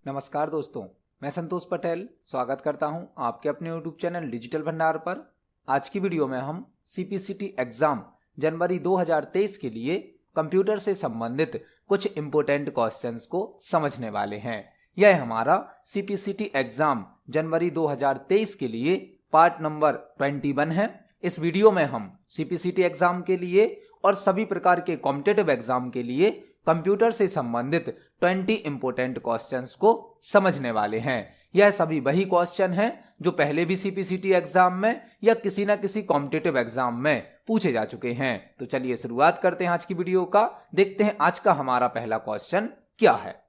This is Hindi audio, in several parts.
नमस्कार दोस्तों, मैं संतोष पटेल स्वागत करता हूं आपके अपने YouTube चैनल डिजिटल भंडार पर। आज की वीडियो में हम CPCT एग्जाम जनवरी 2023 के लिए कंप्यूटर से संबंधित कुछ इंपोर्टेंट क्वेश्चंस को समझने वाले हैं। यह हमारा CPCT एग्जाम जनवरी 2023 के लिए पार्ट नंबर 21 है। इस वीडियो में हम CPCT एग्जाम के लिए और सभी प्रकार के कॉम्पिटिटिव एग्जाम के लिए कंप्यूटर से संबंधित 20 इंपोर्टेंट क्वेश्चंस को समझने वाले हैं। यह सभी वही क्वेश्चन हैं जो पहले भी CPCT एग्जाम में या किसी न किसी कॉम्पिटिटिव एग्जाम में पूछे जा चुके हैं। तो चलिए शुरुआत करते हैं आज की वीडियो का। देखते हैं आज का हमारा पहला क्वेश्चन क्या है।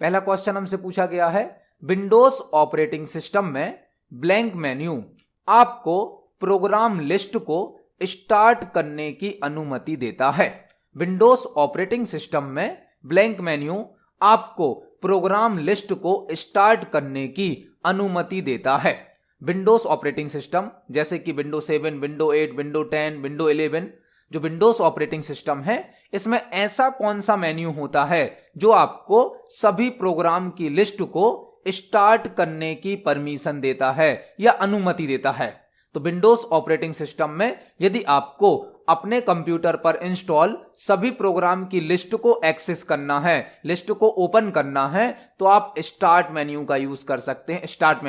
पहला क्वेश्चन हमसे पूछा गया है, विंडोज ऑपरेटिंग सिस्टम में ब्लैंक मेन्यू आपको प्रोग्राम लिस्ट को स्टार्ट करने की अनुमति देता है। विंडोज ऑपरेटिंग सिस्टम में ब्लैंक मेन्यू आपको प्रोग्राम लिस्ट को स्टार्ट करने की अनुमति देता है। विंडोज ऑपरेटिंग सिस्टम जैसे कि विंडो 7, विंडो 8, विंडो 10, विंडो 11, जो विंडोज ऑपरेटिंग सिस्टम है, इसमें ऐसा कौन सा मेन्यू होता है जो आपको सभी प्रोग्राम की लिस्ट को स्टार्ट करने की परमिशन देता है या अनुमति देता है। तो विंडोज ऑपरेटिंग सिस्टम में यदि आपको अपने कंप्यूटर पर इंस्टॉल सभी प्रोग्राम की लिस्ट को एक्सेस करना है, लिस्ट को ओपन करना है, तो आप स्टार्ट मेन्यू का यूज कर सकते हैं। स्टार्ट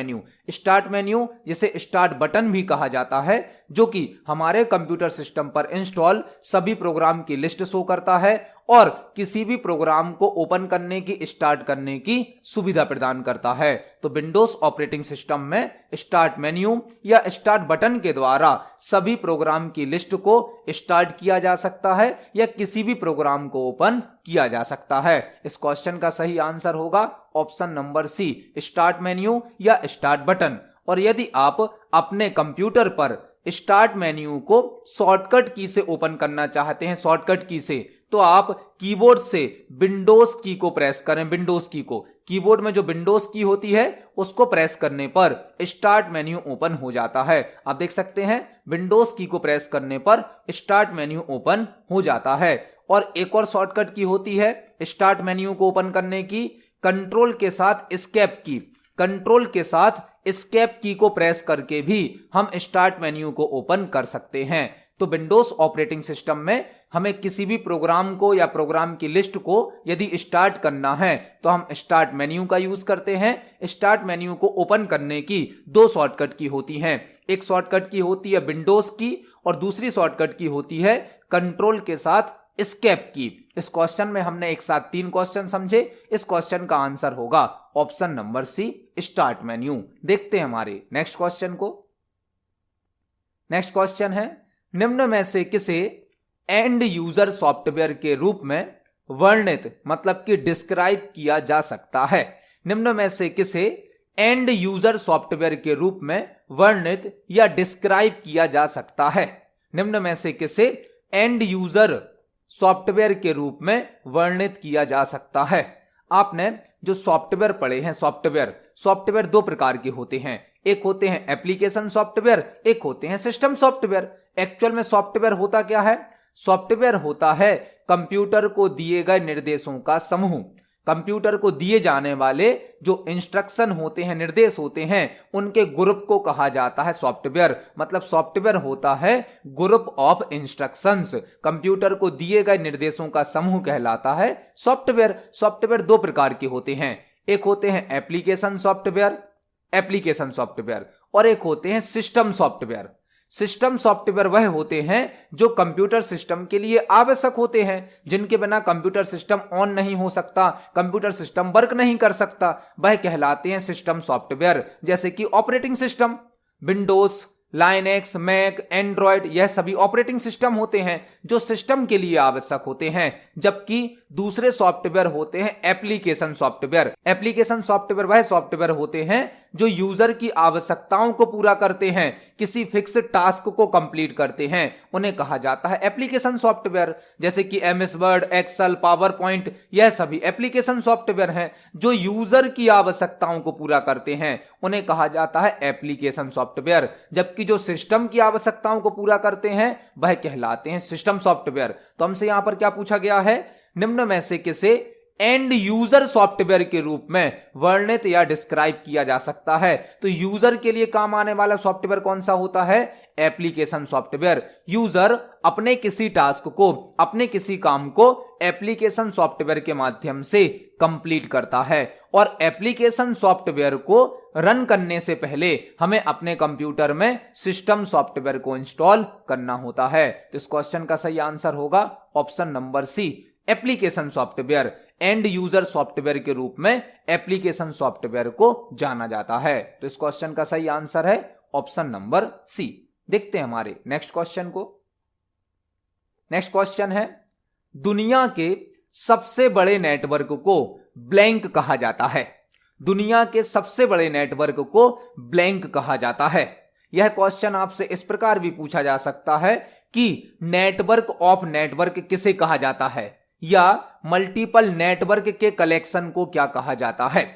मेन्यू जिसे स्टार्ट बटन भी कहा जाता है, जो कि हमारे कंप्यूटर सिस्टम पर इंस्टॉल सभी प्रोग्राम की लिस्ट शो करता है और किसी भी प्रोग्राम को ओपन करने की, स्टार्ट करने की सुविधा प्रदान करता है। तो विंडोज ऑपरेटिंग सिस्टम में स्टार्ट मेन्यू या स्टार्ट बटन के द्वारा सभी प्रोग्राम की लिस्ट को स्टार्ट किया जा सकता है या किसी भी प्रोग्राम को ओपन किया जा सकता है। इस क्वेश्चन का सही आंसर होगा option number C, start menu या स्टार्ट बटन। और यदि आप अपने कंप्यूटर पर स्टार्ट मेन्यू को शॉर्टकट की से ओपन करना चाहते हैं, शॉर्टकट की से, तो आप कीबोर्ड से विंडोज की को प्रेस करें। विंडोज की को, कीबोर्ड में जो विंडोज की होती है उसको प्रेस करने पर स्टार्ट मेन्यू ओपन हो जाता है। आप देख सकते हैं विंडोज की को प्रेस करने पर स्टार्ट मेन्यू ओपन हो जाता है। और एक और शॉर्टकट की होती है स्टार्ट मेन्यू को ओपन करने की, कंट्रोल के साथ एस्केप की। कंट्रोल के साथ एस्केप की को प्रेस करके भी हम स्टार्ट मेन्यू को ओपन कर सकते हैं। तो विंडोज ऑपरेटिंग सिस्टम में हमें किसी भी प्रोग्राम को या प्रोग्राम की लिस्ट को यदि स्टार्ट करना है तो हम स्टार्ट मेन्यू का यूज करते हैं। स्टार्ट मेन्यू को ओपन करने की दो शॉर्टकट की होती हैं। एक शॉर्टकट की होती है विंडोज की और दूसरी शॉर्टकट की होती है कंट्रोल के साथ एस्केप की। इस क्वेश्चन में हमने एक साथ 3 क्वेश्चन समझे। इस क्वेश्चन का आंसर होगा option number C, start menu. देखते हैं हमारे नेक्स्ट क्वेश्चन को। नेक्स्ट क्वेश्चन है, निम्न में से किसे एंड यूजर सॉफ्टवेयर के रूप में वर्णित मतलब कि डिस्क्राइब किया जा सकता है। निम्न में से किसे एंड यूजर सॉफ्टवेयर के रूप में वर्णित या डिस्क्राइब किया जा सकता है। निम्न में से किसे एंड यूजर सॉफ्टवेयर के रूप में वर्णित किया जा सकता है। आपने जो सॉफ्टवेयर पढ़े हैं, सॉफ्टवेयर 2 प्रकार के होते हैं। एक होते हैं एप्लीकेशन सॉफ्टवेयर, एक होते हैं सिस्टम सॉफ्टवेयर। एक्चुअल में सॉफ्टवेयर होता क्या है? सॉफ्टवेयर होता है कंप्यूटर को दिए गए निर्देशों का समूह। कंप्यूटर को दिए जाने वाले जो इंस्ट्रक्शन होते हैं, निर्देश होते हैं, उनके ग्रुप को कहा जाता है सॉफ्टवेयर। मतलब सॉफ्टवेयर होता है ग्रुप ऑफ इंस्ट्रक्शंस। कंप्यूटर को दिए गए निर्देशों का समूह कहलाता है सॉफ्टवेयर। सॉफ्टवेयर 2 प्रकार के होते हैं। एक होते हैं एप्लीकेशन सॉफ्टवेयर और एक होते हैं सिस्टम सॉफ्टवेयर। सिस्टम सॉफ्टवेयर वह होते हैं जो कंप्यूटर सिस्टम के लिए आवश्यक होते हैं, जिनके बिना कंप्यूटर सिस्टम ऑन नहीं हो सकता, कंप्यूटर सिस्टम वर्क नहीं कर सकता, वह कहलाते हैं सिस्टम सॉफ्टवेयर। जैसे कि operating system, Windows, Linux, Mac, Android, यह सभी ऑपरेटिंग सिस्टम होते हैं जो सिस्टम के लिए आवश्यक होते हैं। जबकि दूसरे सॉफ्टवेयर होते हैं एप्लीकेशन सॉफ्टवेयर। एप्लीकेशन सॉफ्टवेयर वह सॉफ्टवेयर होते हैं जो यूजर की आवश्यकताओं को पूरा करते हैं, किसी फिक्स टास्क को कंप्लीट करते हैं, उन्हें कहा जाता है एप्लीकेशन सॉफ्टवेयर। जैसे कि MS Word, Excel, PowerPoint, यह सभी एप्लीकेशन सॉफ्टवेयर हैं जो यूजर की आवश्यकताओं को पूरा करते हैं, उन्हें कहा जाता है एप्लीकेशन सॉफ्टवेयर। जबकि जो सिस्टम की आवश्यकताओं को पूरा करते हैं वह कहलाते हैं सिस्टम सॉफ्टवेयर। तो हमसे यहां पर क्या पूछा गया है, निम्न में से किसे एंड यूजर सॉफ्टवेयर के रूप में वर्णित या डिस्क्राइब किया जा सकता है। तो यूजर के लिए काम आने वाला सॉफ्टवेयर कौन सा होता है? Application software. यूजर अपने किसी टास्क को, अपने किसी काम को एप्लीकेशन सॉफ्टवेयर के माध्यम से कंप्लीट करता है, और एप्लीकेशन सॉफ्टवेयर को रन करने से पहले हमें अपने कंप्यूटर में सिस्टम सॉफ्टवेयर को इंस्टॉल करना होता है। तो इस क्वेश्चन का सही आंसर होगा option number C, application software. End user software के रूप में एप्लीकेशन सॉफ्टवेयर को जाना जाता है। तो इस क्वेश्चन का सही आंसर है ऑप्शन नंबर सी। देखते हैं हमारे नेक्स्ट क्वेश्चन को। नेक्स्ट क्वेश्चन है, दुनिया के सबसे बड़े नेटवर्क को ब्लैंक कहा जाता है। दुनिया के सबसे बड़े नेटवर्क को ब्लैंक कहा जाता है। यह क्वेश्चन आपसे इस प्रकार भी पूछा जा सकता है कि नेटवर्क ऑफ नेटवर्क किसे कहा जाता है, या मल्टीपल नेटवर्क के कलेक्शन को क्या कहा जाता है।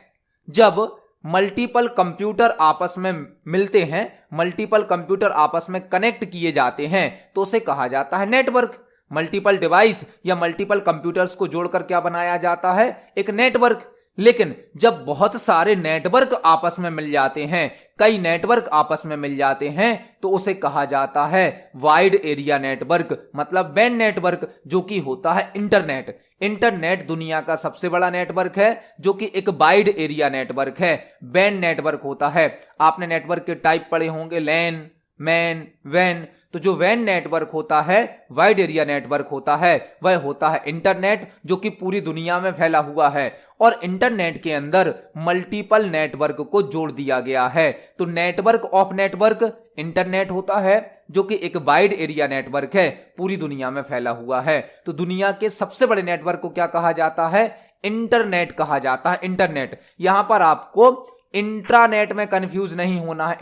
जब मल्टीपल कंप्यूटर आपस में मिलते हैं, मल्टीपल कंप्यूटर आपस में कनेक्ट किए जाते हैं, तो उसे कहा जाता है नेटवर्क। मल्टीपल डिवाइस या मल्टीपल कंप्यूटर्स को जोड़कर क्या बनाया जाता है? एक नेटवर्क। लेकिन जब बहुत सारे नेटवर्क आपस में मिल जाते हैं, कई नेटवर्क आपस में मिल जाते हैं, तो उसे कहा जाता है वाइड एरिया नेटवर्क, मतलब वैन नेटवर्क, जो कि होता है इंटरनेट। इंटरनेट दुनिया का सबसे बड़ा नेटवर्क है, जो कि एक वाइड एरिया नेटवर्क है, वैन नेटवर्क होता है। आपने नेटवर्क के टाइप पढ़े होंगे, लैन, मैन, वैन। तो जो वैन नेटवर्क होता है, वाइड एरिया नेटवर्क होता है, वह होता है इंटरनेट, जो कि पूरी दुनिया में फैला हुआ है। और इंटरनेट के अंदर मल्टीपल नेटवर्क को जोड़ दिया गया है। तो नेटवर्क ऑफ नेटवर्क इंटरनेट होता है, जो कि एक वाइड एरिया नेटवर्क है, पूरी दुनिया में फैला हुआ है। तो दुनिया के सबसे बड़े नेटवर्क को क्या कहा जाता है? इंटरनेट कहा जाता है, इंटरनेट। यहां पर आपको इंट्रानेट में कंफ्यूज नहीं होना है।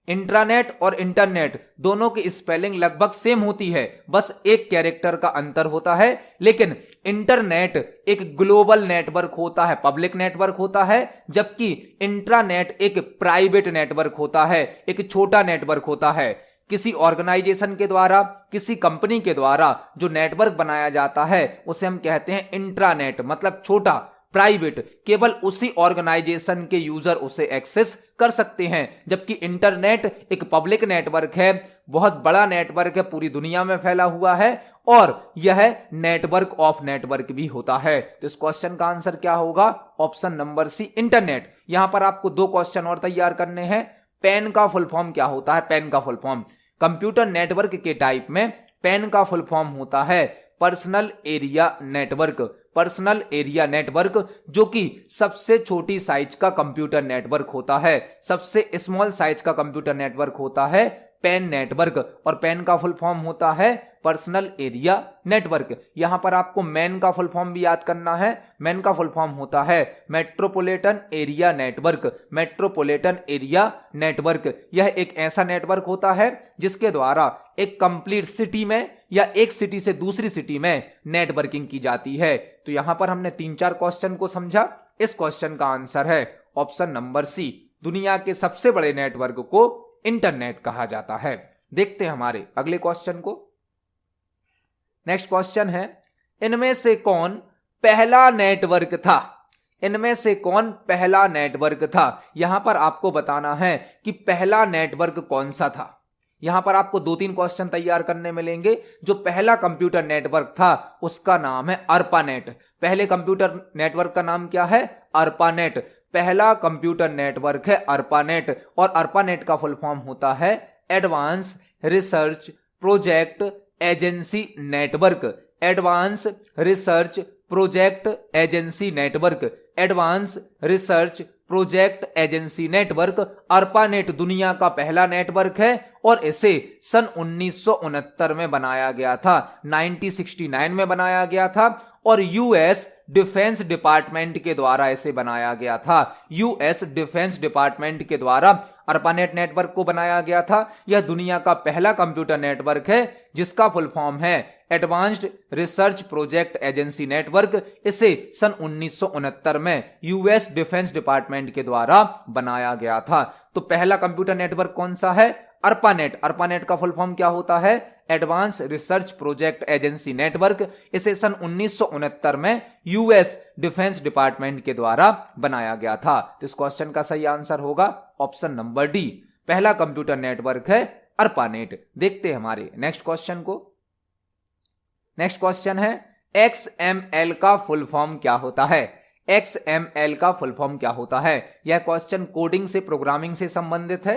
इंट्रानेट और इंटरनेट दोनों की स्पेलिंग लगभग सेम होती है, बस एक कैरेक्टर का अंतर होता है। लेकिन इंटरनेट एक ग्लोबल नेटवर्क होता है, पब्लिक नेटवर्क होता है, जबकि इंट्रानेट एक प्राइवेट नेटवर्क होता है, एक छोटा नेटवर्क होता है। किसी ऑर्गेनाइजेशन के द्वारा, किसी कंपनी के द्वारा जो नेटवर्क बनाया जाता है, उसे हम कहते हैं इंट्रानेट, मतलब छोटा, प्राइवेट। केवल उसी ऑर्गेनाइजेशन के यूजर उसे एक्सेस कर सकते हैं। जबकि इंटरनेट एक पब्लिक नेटवर्क है, बहुत बड़ा नेटवर्क है, पूरी दुनिया में फैला हुआ है, और यह नेटवर्क ऑफ नेटवर्क भी होता है। तो इस क्वेश्चन का आंसर क्या होगा? Option number C, internet. यहां पर आपको दो क्वेश्चन और तैयार करने हैं। पैन का फुल फॉर्म क्या होता है? पैन का फुल फॉर्म, कंप्यूटर नेटवर्क के टाइप में पैन का फुल फॉर्म होता है personal area network. Personal area network, जो कि सबसे छोटी साइज का कंप्यूटर नेटवर्क होता है, सबसे स्मॉल साइज का कंप्यूटर नेटवर्क होता है पैन नेटवर्क। और पैन का फुल फॉर्म होता है पर्सनल एरिया नेटवर्क। यहां पर आपको मैन का फुल फॉर्म भी याद करना है। मैन का फुल फॉर्म होता है metropolitan area network. Metropolitan area network यह एक ऐसा नेटवर्क होता है जिसके द्वारा एक कंप्लीट सिटी में या एक सिटी से दूसरी सिटी में नेटवर्किंग की जाती है। तो यहां पर हमने 3-4 क्वेश्चन को समझा। इस क्वेश्चन का आंसर है ऑप्शन नंबर सी, दुनिया के सबसे बड़े नेटवर्क को इंटरनेट कहा जाता है। देखते हैं हमारे अगले क्वेश्चन को। नेक्स्ट क्वेश्चन है, इनमें से कौन पहला नेटवर्क था? इनमें से कौन पहला नेटवर्क था? यहां पर आपको बताना है कि पहला नेटवर्क कौन सा था। यहां पर आपको 2-3 क्वेश्चन तैयार करने मिलेंगे। जो पहला कंप्यूटर नेटवर्क था उसका नाम है अर्पानेट। पहले कंप्यूटर नेटवर्क का नाम क्या है? अर्पानेट। पहला कंप्यूटर नेटवर्क है अर्पानेट। और अर्पानेट का फुल फॉर्म होता है advance research project agency network. Advance research project agency network. Advance research project agency network ARPANET दुनिया का पहला नेटवर्क है, और इसे सन 1969 में बनाया गया था, 1969 में बनाया गया था, और यूएस डिफेंस डिपार्टमेंट के द्वारा इसे बनाया गया था। यूएस डिफेंस डिपार्टमेंट के द्वारा अर्पानेट नेटवर्क को बनाया गया था। यह दुनिया का पहला कंप्यूटर नेटवर्क है जिसका फुल फॉर्म है advanced research project agency network. इसे सन 1969 में यूएस डिफेंस डिपार्टमेंट के द्वारा बनाया गया था। तो पहला कंप्यूटर नेटवर्क कौन सा है? अर्पानेट। अर्पानेट का फुल फॉर्म क्या होता है? Advance research project agency network. इसे सन 1969 में यूएस डिफेंस डिपार्टमेंट के द्वारा बनाया गया था। तो इस क्वेश्चन का सही आंसर होगा ऑप्शन नंबर डी। पहला कंप्यूटर नेटवर्क है अर्पानेट। देखते हैं हमारे नेक्स्ट क्वेश्चन को। नेक्स्ट क्वेश्चन है XML का फुल फॉर्म क्या होता है? XML का फुल फॉर्म क्या होता है? यह क्वेश्चन कोडिंग से, प्रोग्रामिंग से संबंधित है।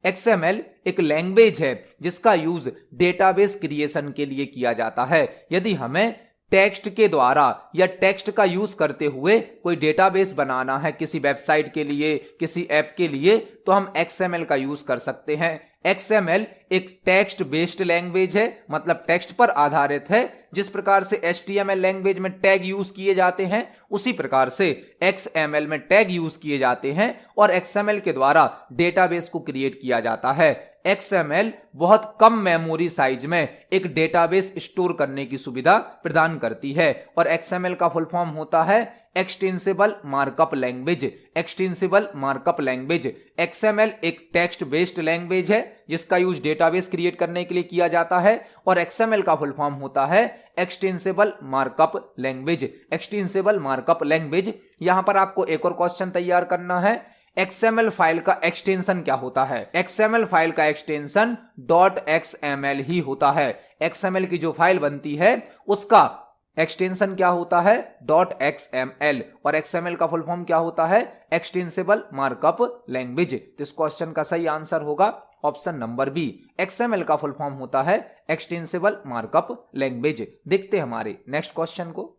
XML एक लैंग्वेज है जिसका यूज डेटाबेस क्रिएशन के लिए किया जाता है। यदि हमें टेक्स्ट के द्वारा या टेक्स्ट का यूज करते हुए कोई डेटाबेस बनाना है किसी वेबसाइट के लिए, किसी ऐप के लिए, तो हम XML का यूज कर सकते हैं। XML एक टेक्स्ट बेस्ड लैंग्वेज है, मतलब टेक्स्ट पर आधारित है। जिस प्रकार से HTML लैंग्वेज में टैग यूज किए जाते हैं, उसी प्रकार से XML में टैग यूज किए जाते हैं और XML के द्वारा डेटाबेस को क्रिएट किया जाता है। XML बहुत कम मेमोरी साइज में एक डेटाबेस स्टोर करने की सुविधा प्रदान करती है और XML का फुल फॉर्म होता है extensible markup language. Extensible markup language. XML एक टेक्स्ट बेस्ड लैंग्वेज है जिसका यूज डेटाबेस क्रिएट करने के लिए किया जाता है और XML का फुल फॉर्म होता है extensible markup language. Extensible markup language. यहां पर आपको एक और क्वेश्चन तैयार करना है। XML फाइल का एक्सटेंशन क्या होता है? XML फाइल का एक्सटेंशन .xml ही होता है। XML की जो फाइल बनती है उसका एक्सटेंशन क्या होता है? .xml। और XML का फुल फॉर्म क्या होता है? Extensible markup language. तो इस क्वेश्चन का सही आंसर होगा ऑप्शन नंबर बी। XML का फुल फॉर्म होता है एक्सटेंसिबल मार्कअप लैंग्वेज। देखते हैं हमारे नेक्स्ट क्वेश्चन को।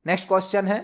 नेक्स्ट क्वेश्चन है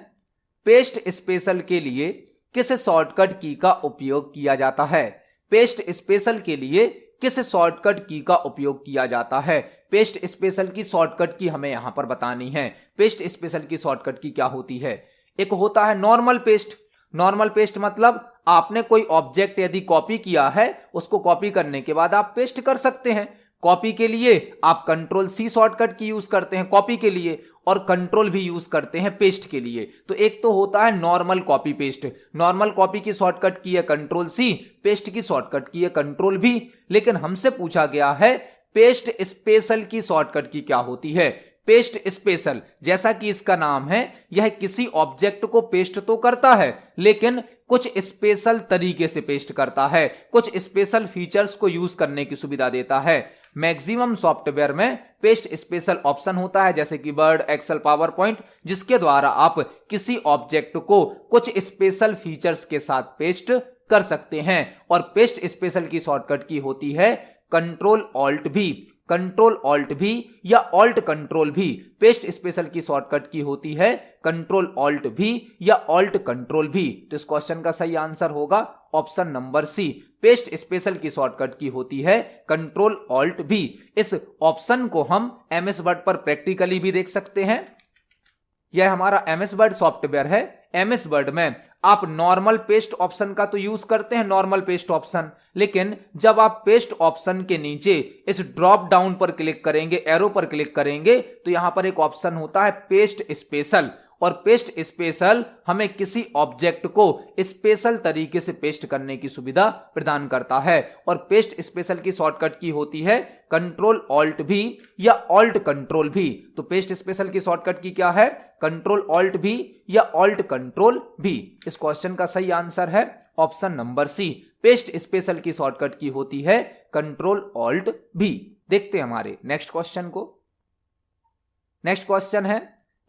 पेस्ट स्पेशल के लिए किस शॉर्टकट की का उपयोग किया जाता है? पेस्ट स्पेशल के लिए किस शॉर्टकट की का उपयोग किया जाता है? पेस्ट स्पेशल की शॉर्टकट की हमें यहां पर बतानी है। पेस्ट स्पेशल की शॉर्टकट की क्या होती है? एक होता है नॉर्मल पेस्ट। नॉर्मल पेस्ट मतलब आपने कोई ऑब्जेक्ट यदि कॉपी किया है, उसको कॉपी करने के बाद आप पेस्ट कर सकते हैं। कॉपी के लिए आप Ctrl+C शॉर्टकट की यूज करते हैं कॉपी के लिए, और कंट्रोल भी यूज करते हैं पेस्ट के लिए। तो एक तो होता है normal copy paste. Normal copy की शॉर्टकट की है Ctrl+C, पेस्ट की शॉर्टकट की है Ctrl+V। लेकिन हमसे पूछा गया है पेस्ट स्पेशल की शॉर्टकट की क्या होती है? पेस्ट स्पेशल, जैसा कि इसका नाम है, यह किसी ऑब्जेक्ट को पेस्ट तो करता है लेकिन कुछ स्पेशल तरीके से पेस्ट करता है, कुछ स्पेशल फीचर्स को यूज करने की सुविधा देता है। मैक्सिमम सॉफ्टवेयर में पेस्ट स्पेशल ऑप्शन होता है जैसे कि वर्ड, एक्सेल, पावर पॉइंट, जिसके द्वारा आप किसी ऑब्जेक्ट को कुछ स्पेशल फीचर्स के साथ पेस्ट कर सकते हैं। और पेस्ट स्पेशल की शॉर्टकट की होती है Ctrl+Alt+V। Ctrl+Alt+V या Alt+Ctrl+V। पेस्ट स्पेशल की शॉर्टकट की होती है Ctrl+Alt+V या Alt+Ctrl+V। तो इस क्वेश्चन का सही आंसर होगा option number C. Paste special की शॉर्टकट की होती है Ctrl+Alt+V। इस ऑप्शन को हम MS वर्ड पर प्रैक्टिकली भी देख सकते हैं। यह हमारा MS वर्ड सॉफ्टवेयर है। MS वर्ड में आप नॉर्मल पेस्ट ऑप्शन का तो यूज करते हैं, नॉर्मल पेस्ट ऑप्शन, लेकिन जब आप पेस्ट ऑप्शन के नीचे इस ड्रॉप डाउन पर क्लिक करेंगे, एरो पर क्लिक करेंगे, तो यहां पर एक ऑप्शन होता है पेस्ट स्पेशल। और पेस्ट स्पेशल हमें किसी ऑब्जेक्ट को स्पेशल तरीके से पेस्ट करने की सुविधा प्रदान करता है। और पेस्ट स्पेशल की शॉर्टकट की होती है Ctrl+Alt+V या Alt+Ctrl+V। तो पेस्ट स्पेशल की शॉर्टकट की क्या है? Ctrl+Alt+V या Alt+Ctrl+V। इस क्वेश्चन का सही आंसर है option number C. Paste special की शॉर्टकट की होती है Ctrl+Alt+V। देखते हैं हमारे नेक्स्ट क्वेश्चन को। नेक्स्ट क्वेश्चन है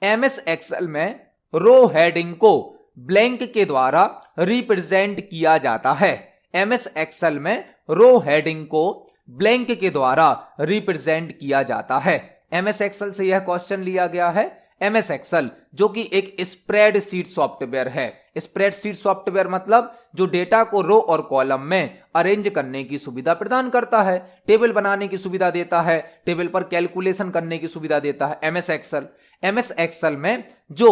MS एक्सेल में रो हेडिंग को ब्लैंक के द्वारा रिप्रेजेंट किया जाता है। MS एक्सेल में रो हेडिंग को ब्लैंक के द्वारा रिप्रेजेंट किया जाता है। MS एक्सेल से यह क्वेश्चन लिया गया है। MS एक्सेल जो कि एक स्प्रेडशीट सॉफ्टवेयर है। स्प्रेडशीट सॉफ्टवेयर मतलब जो डेटा को रो और कॉलम में अरेंज करने की सुविधा प्रदान करता है, टेबल बनाने की सुविधा देता है, टेबल पर कैलकुलेशन करने की सुविधा देता है MS एक्सेल। MS एक्सेल में जो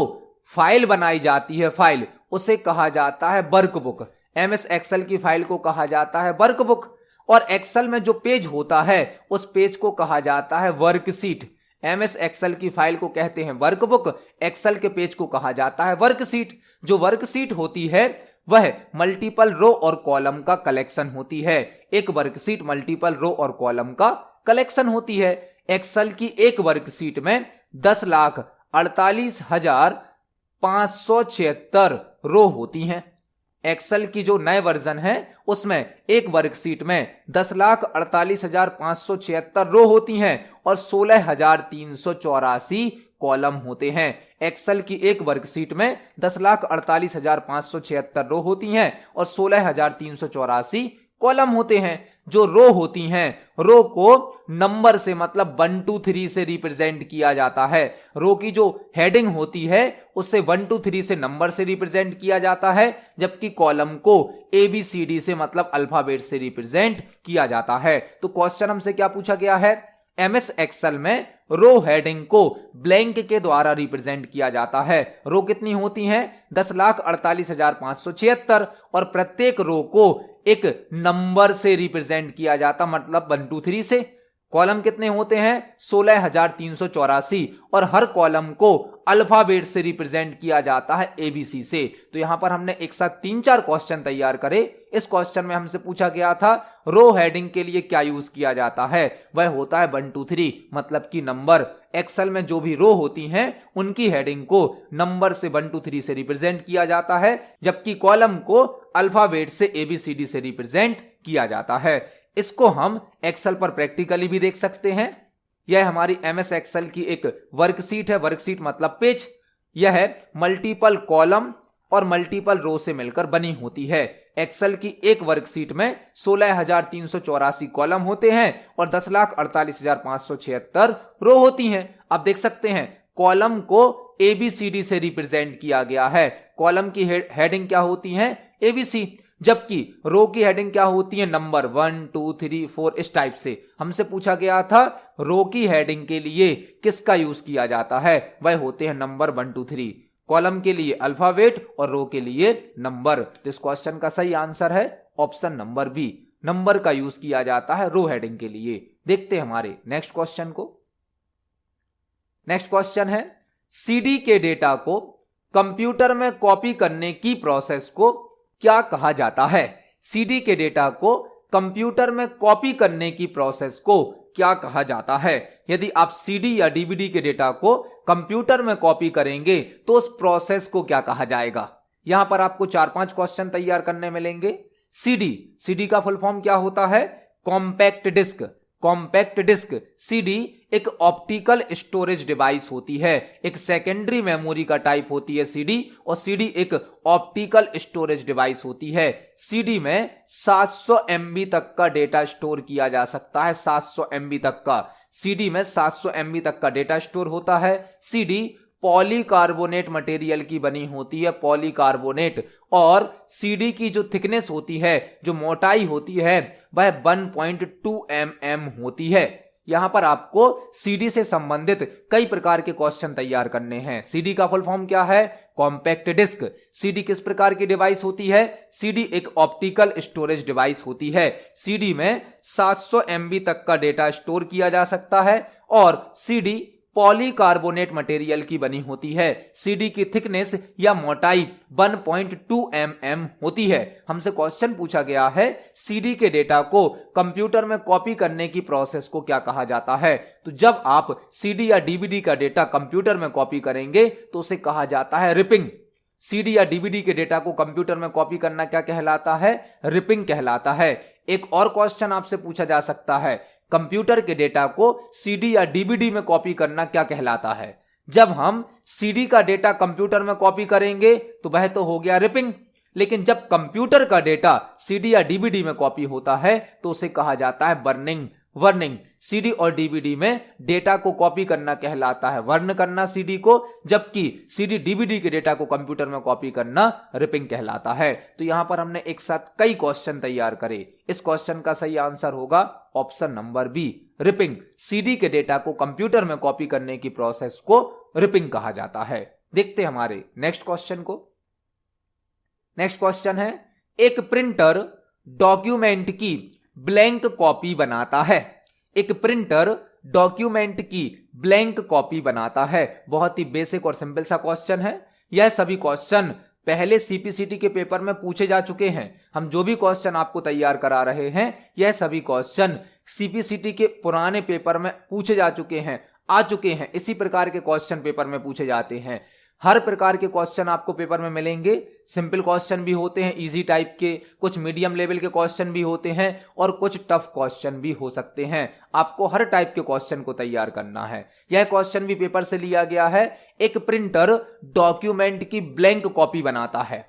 फाइल बनाई जाती है, फाइल, उसे कहा जाता है वर्कबुक। MS एक्सेल की फाइल को कहा जाता है वर्कबुक। और एक्सेल में जो पेज होता है उस पेज को कहा जाता है वर्कशीट। MS एक्सेल की फाइल को कहते हैं वर्कबुक, एक्सेल के पेज को कहा जाता है वर्कशीट। जो वर्कशीट होती है वह मल्टीपल रो और कॉलम का कलेक्शन होती है। एक वर्कशीट मल्टीपल रो और कॉलम का कलेक्शन होती है। एक्सेल की एक वर्कशीट में 10,48,576 रो होती हैं। एक्सेल की जो नए वर्जन है उसमें एक वर्कशीट में 10,48,576 रो होती हैं और 16,384 कॉलम होते हैं। एक्सेल की एक वर्कशीट में 10,48,576 रो होती हैं और 16,384 कॉलम होते हैं। जो रो होती हैं, रो को नंबर से मतलब 1 2 3 से रिप्रेजेंट किया जाता है। रो की जो हेडिंग होती है उसे 1 2 3 से नंबर से रिप्रेजेंट किया जाता है, जबकि कॉलम को ABCD से मतलब अल्फाबेट से रिप्रेजेंट किया जाता है। तो क्वेश्चन हमसे क्या पूछा गया है, MS एक्सेल में रो हेडिंग को ब्लैंक के द्वारा रिप्रेजेंट किया जाता है। रो कितनी होती हैं, 10,48,576 और प्रत्येक रो को एक नंबर से रिप्रेजेंट किया जाता मतलब 1 2 3 से। कॉलम कितने होते हैं, 16,384 और हर कॉलम को अल्फाबेट से रिप्रेजेंट किया जाता है ABC से। तो यहां पर हमने एक साथ 3-4 क्वेश्चन तैयार करे। इस क्वेश्चन में हमसे पूछा गया था रो हेडिंग के लिए क्या यूज किया जाता है, वह होता है 1 2 3 मतलब कि नंबर। एक्सेल में जो भी रो होती हैं उनकी हेडिंग को नंबर से 1 2 3 से रिप्रेजेंट किया जाता है, जबकि कॉलम को अल्फाबेट से ABCD से रिप्रेजेंट किया जाता है। इसको हम एक्सेल पर प्रैक्टिकली भी देख सकते हैं। यह हमारी MS एक्सेल की एक वर्कशीट है। वर्कशीट मतलब पेज। यह मल्टीपल कॉलम और मल्टीपल रो से मिलकर बनी होती है। एक्सेल की एक वर्कशीट में 16,384 कॉलम होते हैं और 10,48,576 रो होती हैं। अब देख सकते हैं कॉलम को ABCD से रिप्रेजेंट किया गया है। कॉलम की हेडिंग क्या होती है, ABC, जबकि रो की हेडिंग क्या होती है, नंबर 1 2 3 4 इस टाइप से। हमसे पूछा गया था रो की हेडिंग के लिए किसका यूज किया जाता है, वह होते हैं नंबर 1 2 3। कॉलम के लिए अल्फाबेट और रो के लिए नंबर। तो इस क्वेश्चन का सही आंसर है ऑप्शन नंबर बी, नंबर का यूज किया जाता है रो हेडिंग के लिए। देखते हैं हमारे नेक्स्ट क्वेश्चन को। नेक्स्ट क्वेश्चन है, CD के डेटा को कंप्यूटर में कॉपी करने की प्रोसेस को क्या कहा जाता है। CD के डेटा को कंप्यूटर में कॉपी करने की प्रोसेस को क्या कहा जाता है। यदि आप CD या DVD के डेटा को कंप्यूटर में कॉपी करेंगे तो उस प्रोसेस को क्या कहा जाएगा। यहां पर आपको 4-5 क्वेश्चन तैयार करने मिलेंगे। CD का फुल फॉर्म क्या होता है, compact disc. Compact disc CD एक ऑप्टिकल स्टोरेज डिवाइस होती है, एक सेकेंडरी मेमोरी का टाइप होती है CD, और CD एक ऑप्टिकल स्टोरेज डिवाइस होती है। CD में 700 MB तक का डेटा स्टोर किया जा सकता है, 700 MB तक का। CD में 700 MB तक का डेटा स्टोर होता है। CD पॉलीकार्बोनेट मटेरियल की बनी होती है, पॉलीकार्बोनेट, और CD की जो थिकनेस होती है, जो मोटाई होती है, वह 1.2 mm होती है। यहां पर आपको CD से संबंधित कई प्रकार के क्वेश्चन तैयार करने हैं। CD का फुल फॉर्म क्या है, कॉम्पैक्ट डिस्क। CD किस प्रकार की डिवाइस होती है, CD एक ऑप्टिकल स्टोरेज डिवाइस होती है। CD में 700 MB तक का डेटा स्टोर किया जा सकता है और CD पॉलीकार्बोनेट मटेरियल की बनी होती है। CD की थिकनेस या मोटाई 1.2 mm होती है। हमसे क्वेश्चन पूछा गया है CD के डेटा को कंप्यूटर में कॉपी करने की प्रोसेस को क्या कहा जाता है। तो जब आप CD या DVD का डेटा कंप्यूटर में कॉपी करेंगे तो उसे कहा जाता है रिपिंग। CD या DVD के डेटा को कंप्यूटर में कॉपी करना क्या कहलाता है, रिपिंग कहलाता है। एक और क्वेश्चन आपसे पूछा जा सकता है, कंप्यूटर के डेटा को CD या DVD में कॉपी करना क्या कहलाता है। जब हम CD का डेटा कंप्यूटर में कॉपी करेंगे तो वह तो हो गया रिपिंग, लेकिन जब कंप्यूटर का डेटा CD या DVD में कॉपी होता है तो उसे कहा जाता है बर्निंग। वर्निंग। CD और DVD में डेटा को कॉपी करना कहलाता है वर्न करना CD को, जबकि CD DVD के डेटा को कंप्यूटर में कॉपी करना रिपिंग कहलाता है। तो यहां पर हमने एक साथ कई क्वेश्चन तैयार करे। इस क्वेश्चन का सही आंसर होगा option number B, ripping. CD के डेटा को कंप्यूटर में कॉपी करने की प्रोसेस को रिपिंग कहा जाता है। देखते हमारे नेक्स्ट क्वेश्चन को। नेक्स्ट क्वेश्चन है, एक प्रिंटर डॉक्यूमेंट की ब्लैंक कॉपी बनाता है। एक प्रिंटर डॉक्यूमेंट की ब्लैंक कॉपी बनाता है। बहुत ही बेसिक और सिंपल सा क्वेश्चन है। यह सभी क्वेश्चन पहले CPCT के पेपर में पूछे जा चुके हैं। हम जो भी क्वेश्चन आपको तैयार करा रहे हैं, यह सभी क्वेश्चन सीपीसीटी के पुराने पेपर में पूछे जा चुके हैं, आ चुके हैं। इसी प्रकार के क्वेश्चन पेपर में पूछे जाते हैं। हर प्रकार के क्वेश्चन आपको पेपर में मिलेंगे। सिंपल क्वेश्चन भी होते हैं इजी टाइप के, कुछ मीडियम लेवल के क्वेश्चन भी होते हैं और कुछ टफ क्वेश्चन भी हो सकते हैं। आपको हर टाइप के क्वेश्चन को तैयार करना है। यह क्वेश्चन भी पेपर से लिया गया है। एक प्रिंटर डॉक्यूमेंट की ब्लैंक कॉपी बनाता है।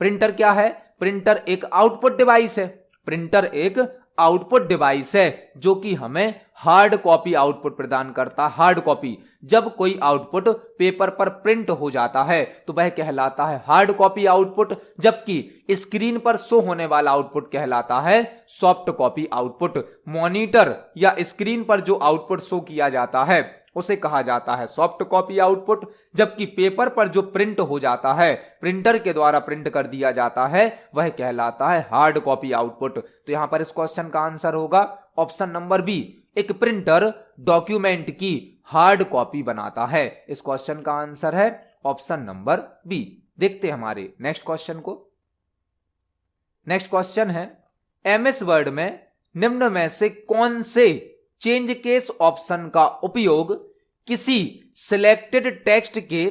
प्रिंटर क्या है? प्रिंटर एक आउटपुट डिवाइस है। प्रिंटर एक आउटपुट डिवाइस है जो कि हमें हार्ड कॉपी आउटपुट प्रदान करता है। हार्ड कॉपी, जब कोई आउटपुट पेपर पर प्रिंट हो जाता है तो वह कहलाता है हार्ड कॉपी आउटपुट, जबकि स्क्रीन पर शो होने वाला आउटपुट कहलाता है सॉफ्ट कॉपी आउटपुट। मॉनिटर या स्क्रीन पर जो आउटपुट शो किया जाता है उसे कहा जाता है सॉफ्ट कॉपी आउटपुट, जबकि पेपर पर जो प्रिंट हो जाता है, प्रिंटर के द्वारा प्रिंट कर दिया जाता है, वह कहलाता है हार्ड कॉपी आउटपुट। तो यहां पर इस क्वेश्चन का आंसर होगा ऑप्शन नंबर बी। एक प्रिंटर डॉक्यूमेंट की हार्ड कॉपी बनाता है। इस क्वेश्चन का आंसर है ऑप्शन नंबर बी। देखते हैं हमारे नेक्स्ट क्वेश्चन को। नेक्स्ट क्वेश्चन है, एमएस वर्ड में निम्न में से कौन से चेंज केस ऑप्शन का उपयोग किसी सिलेक्टेड टेक्स्ट के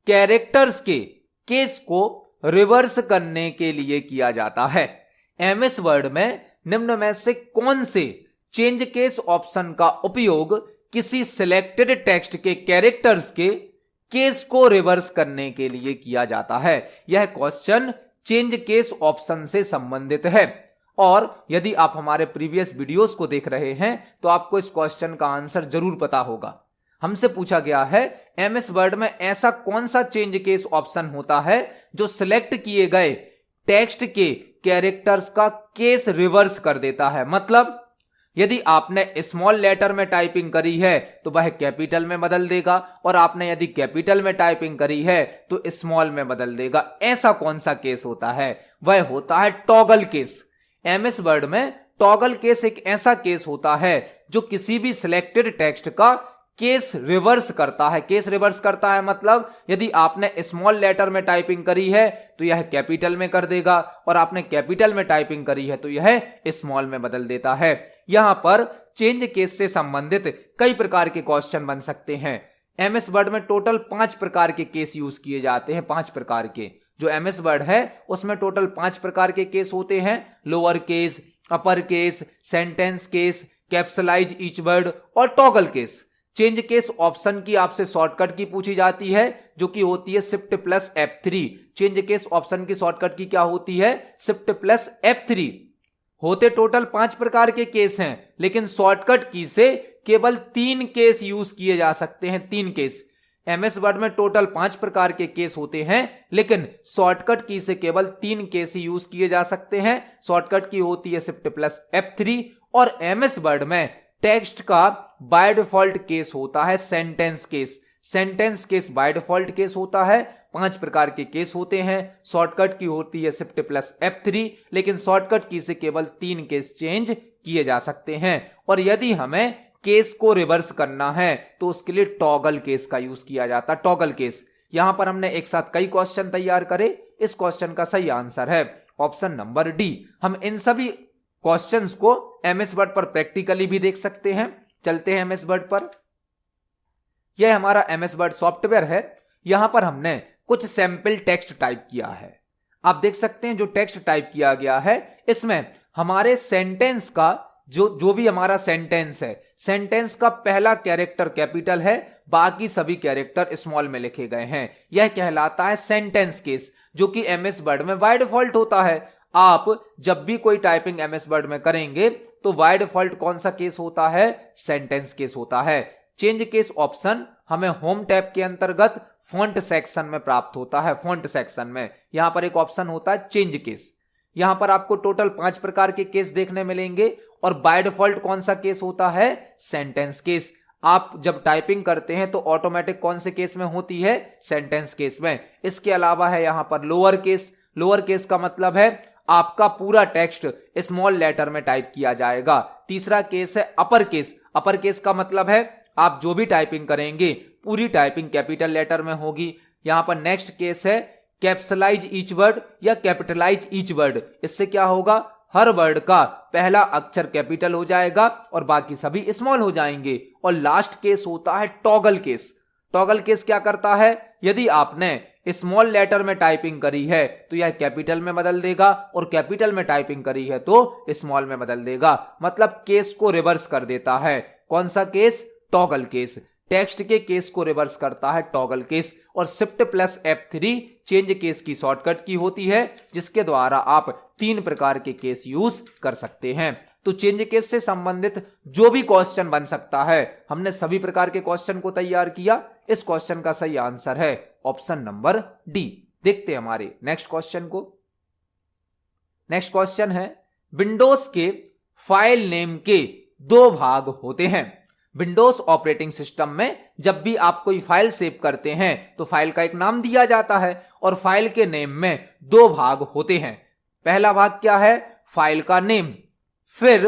कैरेक्टर्स के केस को रिवर्स करने के लिए किया जाता है? एमएस वर्ड में निम्न में से कौन से चेंज केस ऑप्शन का उपयोग किसी सिलेक्टेड टेक्स्ट के कैरेक्टर्स के केस को रिवर्स करने के लिए किया जाता है? यह क्वेश्चन चेंज केस ऑप्शन से संबंधित है और यदि आप हमारे प्रीवियस वीडियोस को देख रहे हैं तो आपको इस क्वेश्चन का आंसर जरूर पता होगा। हमसे पूछा गया है एमएस वर्ड में ऐसा कौन सा चेंज केस ऑप्शन होता है जो सिलेक्ट किए गए टेक्स्ट के कैरेक्टर्स का केस रिवर्स कर देता है। मतलब यदि आपने स्मॉल लेटर में टाइपिंग करी है तो वह कैपिटल में बदल देगा और आपने यदि कैपिटल में टाइपिंग करी है तो स्मॉल में बदल देगा। ऐसा कौन सा केस होता है? वह होता है टॉगल केस। एमएस वर्ड में टॉगल केस एक ऐसा केस होता है जो किसी भी सिलेक्टेड टेक्स्ट का केस रिवर्स करता है। केस रिवर्स करता है मतलब यदि आपने स्मॉल लेटर में टाइपिंग करी है तो यह कैपिटल में कर देगा और आपने कैपिटल में टाइपिंग करी है तो यह स्मॉल में बदल देता है। यहां पर चेंज केस से संबंधित कई प्रकार के क्वेश्चन बन सकते हैं। एमएस वर्ड में टोटल 5 प्रकार के केस यूज किए जाते हैं। 5 प्रकार के जो एमएस वर्ड है उसमें टोटल 5 प्रकार के केस होते हैं। Lower case, upper case, sentence case, capitalize each word और toggle case. Change case option की आपसे शॉर्टकट की पूछी जाती है जो कि होती है shift plus F3। Change case option की शॉर्टकट की क्या होती है? Shift plus F3। होते टोटल 5 प्रकार के केस हैं लेकिन शॉर्टकट की से केवल 3 केस यूज किए जा सकते हैं। 3 केस। एमएस वर्ड में टोटल 5 प्रकार के केस होते हैं लेकिन शॉर्टकट की से केवल 3 केस ही यूज किए जा सकते हैं। शॉर्टकट की होती है शिफ्ट प्लस F3 और एमएस वर्ड में टेक्स्ट का बाय डिफॉल्ट केस होता है sentence case. Sentence case by default case होता है। 5 प्रकार के केस होते हैं। शॉर्टकट की होती है शिफ्ट प्लस F3 लेकिन शॉर्टकट की से केवल 3 केस चेंज किए जा सकते हैं और यदि हमें केस को रिवर्स करना है तो उसके लिए टॉगल केस का यूज किया जाता है। Toggle case. यहां पर हमने एक साथ कई क्वेश्चन तैयार करे। इस क्वेश्चन का सही आंसर है ऑप्शन नंबर डी। हम इन सभी क्वेश्चंस को एमएस वर्ड पर प्रैक्टिकली भी देख सकते हैं। चलते हैं एमएस वर्ड पर। यह हमारा एमएस वर्ड सॉफ्टवेयर है। यहां पर हमने कुछ सैंपल टेक्स्ट टाइप किया है। आप देख सकते हैं जो टेक्स्ट टाइप किया गया है इसमें हमारे सेंटेंस का जो भी हमारा सेंटेंस है, सेंटेंस का पहला कैरेक्टर कैपिटल है, बाकी सभी कैरेक्टर स्मॉल में लिखे गए हैं। यह कहलाता है सेंटेंस केस जो कि एमएस वर्ड में बाय डिफॉल्ट होता है। आप जब भी कोई टाइपिंग एमएस वर्ड में करेंगे तो बाय डिफॉल्ट कौन सा केस होता है? सेंटेंस केस होता है। चेंज केस ऑप्शन हमें होम टैब के अंतर्गत फॉन्ट सेक्शन में प्राप्त होता है। फॉन्ट सेक्शन में यहां पर एक ऑप्शन होता है चेंज केस। यहां पर आपको टोटल 5 प्रकार के केस देखने मिलेंगे और बाय डिफॉल्ट कौन सा केस होता है? Sentence case. आप जब टाइपिंग करते हैं तो ऑटोमेटिक कौन से केस में होती है? सेंटेंस केस में। इसके अलावा है यहां पर लोअर केस। लोअर केस का मतलब है आपका पूरा टेक्स्ट स्मॉल लेटर में टाइप किया जाएगा। तीसरा केस है अपर केस। अपर केस का मतलब है आप जो भी टाइपिंग करेंगे पूरी टाइपिंग कैपिटल लेटर में होगी। यहां पर नेक्स्ट केस है कैप्सुलाइज ईच वर्ड या कैपिटलाइज ईच वर्ड। इससे क्या होगा? हर वर्ड का पहला अक्षर कैपिटल हो जाएगा और बाकी सभी स्मॉल हो जाएंगे। और लास्ट केस होता है टॉगल केस। टॉगल केस क्या करता है, यदि आपने स्मॉल लेटर में टाइपिंग करी है तो यह कैपिटल में बदल देगा और कैपिटल में टाइपिंग करी है तो स्मॉल में बदल देगा, मतलब केस को रिवर्स कर देता है। कौन सा केस? Toggle case. टेक्स्ट के केस को रिवर्स करता है टॉगल केस। और shift plus F3 change case की शॉर्टकट की होती है, जिसके द्वारा आप 3 प्रकार के केस यूज कर सकते हैं। तो चेंज केस से संबंधित जो भी क्वेश्चन बन सकता है, हमने सभी प्रकार के क्वेश्चन को तैयार किया। इस क्वेश्चन का सही आंसर है ऑप्शन नंबर डी। देखते हैं हमारे नेक्स्ट क्वेश्चन को। नेक्स्ट क्वेश्चन है, विंडोज के फाइल नेम के 2 भाग होते हैं। विंडोज ऑपरेटिंग सिस्टम में जब भी आप कोई फाइल सेव करते हैं तो फाइल का एक नाम दिया जाता है और फाइल के नेम में 2 भाग होते हैं। पहला भाग क्या है? फाइल का नेम। फिर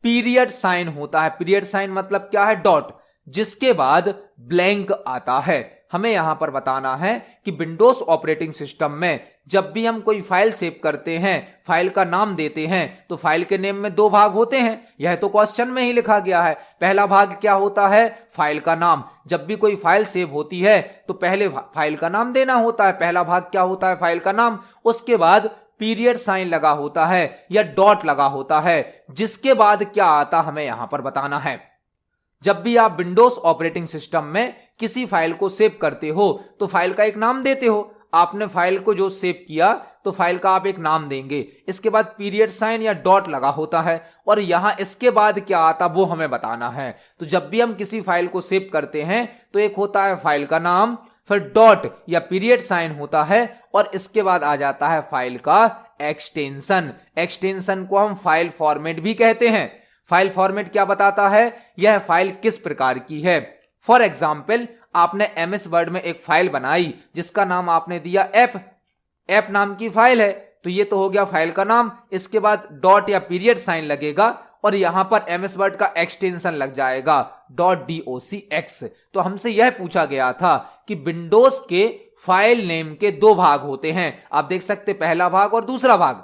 पीरियड साइन होता है। पीरियड साइन मतलब क्या है? डॉट, जिसके बाद ब्लैंक आता है। हमें यहां पर बताना है कि विंडोज ऑपरेटिंग सिस्टम में जब भी हम कोई फाइल सेव करते हैं, फाइल का नाम देते हैं, तो फाइल के नेम में 2 भाग होते हैं। यह तो क्वेश्चन में ही लिखा गया है। पहला भाग क्या होता है? फाइल का नाम। जब भी कोई फाइल सेव होती है तो पहले फाइल का नाम देना होता है। पहला भाग क्या होता है? फाइल का नाम। उसके बाद पीरियड साइन लगा होता है या डॉट लगा होता है, जिसके बाद क्या आता हमें यहां पर बताना है। जब भी आप विंडोज ऑपरेटिंग सिस्टम में किसी फाइल को सेव करते हो तो फाइल का एक नाम देते हो। आपने फाइल को जो सेव किया तो फाइल का आप एक नाम देंगे। इसके बाद पीरियड साइन या डॉट लगा होता है और यहां इसके बाद क्या आता वो हमें बताना है। तो जब भी हम किसी फाइल को सेव करते हैं तो एक होता है फाइल का नाम, फिर डॉट या पीरियड साइन होता है और इसके बाद आ जाता है फाइल का एक्सटेंशन। एक्सटेंशन को हम फाइल फॉर्मेट भी कहते हैं। फाइल फॉर्मेट क्या बताता है? यह फाइल किस प्रकार की है। फॉर एग्जाम्पल, आपने MS वर्ड में एक फाइल बनाई जिसका नाम आपने दिया ऐप नाम की फाइल है, तो ये तो हो गया फाइल का नाम। इसके बाद डॉट या पीरियड साइन लगेगा और यहां पर MS वर्ड का एक्सटेंशन लग जाएगा .docx। तो हमसे यह पूछा गया था कि विंडोज के फाइल नेम के 2 भाग होते हैं। आप देख सकते पहला भाग और दूसरा भाग।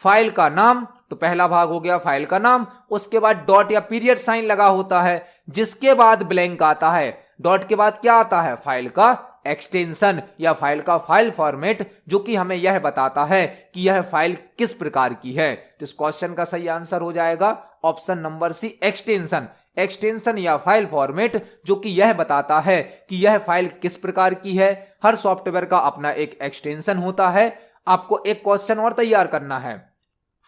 फाइल का नाम, तो पहला भाग हो गया फाइल का नाम, उसके बाद डॉट या पीरियड साइन लगा होता है, जिसके बाद ब्लैंक आता है। डॉट के बाद क्या आता है? फाइल का एक्सटेंशन या फाइल का फाइल फॉर्मेट, जो कि हमें यह बताता है कि यह फाइल किस प्रकार की है। तो इस क्वेश्चन का सही आंसर हो जाएगा option number C, extension. Extension या फाइल फॉर्मेट जो कि यह बताता है कि यह फाइल किस प्रकार की है। हर सॉफ्टवेयर का अपना एक एक्सटेंशन होता है। आपको एक क्वेश्चन और तैयार करना है।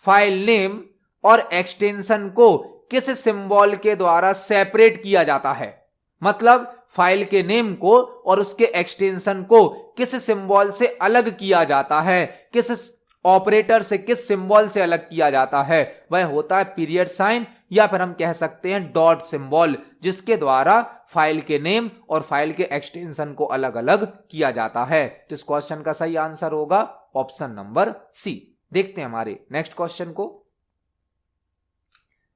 फाइल नेम और एक्सटेंशन को किस सिंबल के द्वारा सेपरेट किया जाता है? मतलब फाइल के नेम को और उसके एक्सटेंशन को किस सिंबल से अलग किया जाता है, किस ऑपरेटर से, किस सिंबल से अलग किया जाता है? वह होता है पीरियड साइन या फिर हम कह सकते हैं डॉट सिंबल, जिसके द्वारा फाइल के नेम और फाइल के एक्सटेंशन को अलग अलग किया जाता है। तो इस क्वेश्चन का सही आंसर होगा ऑप्शन नंबर सी। देखते हैं हमारे नेक्स्ट क्वेश्चन को।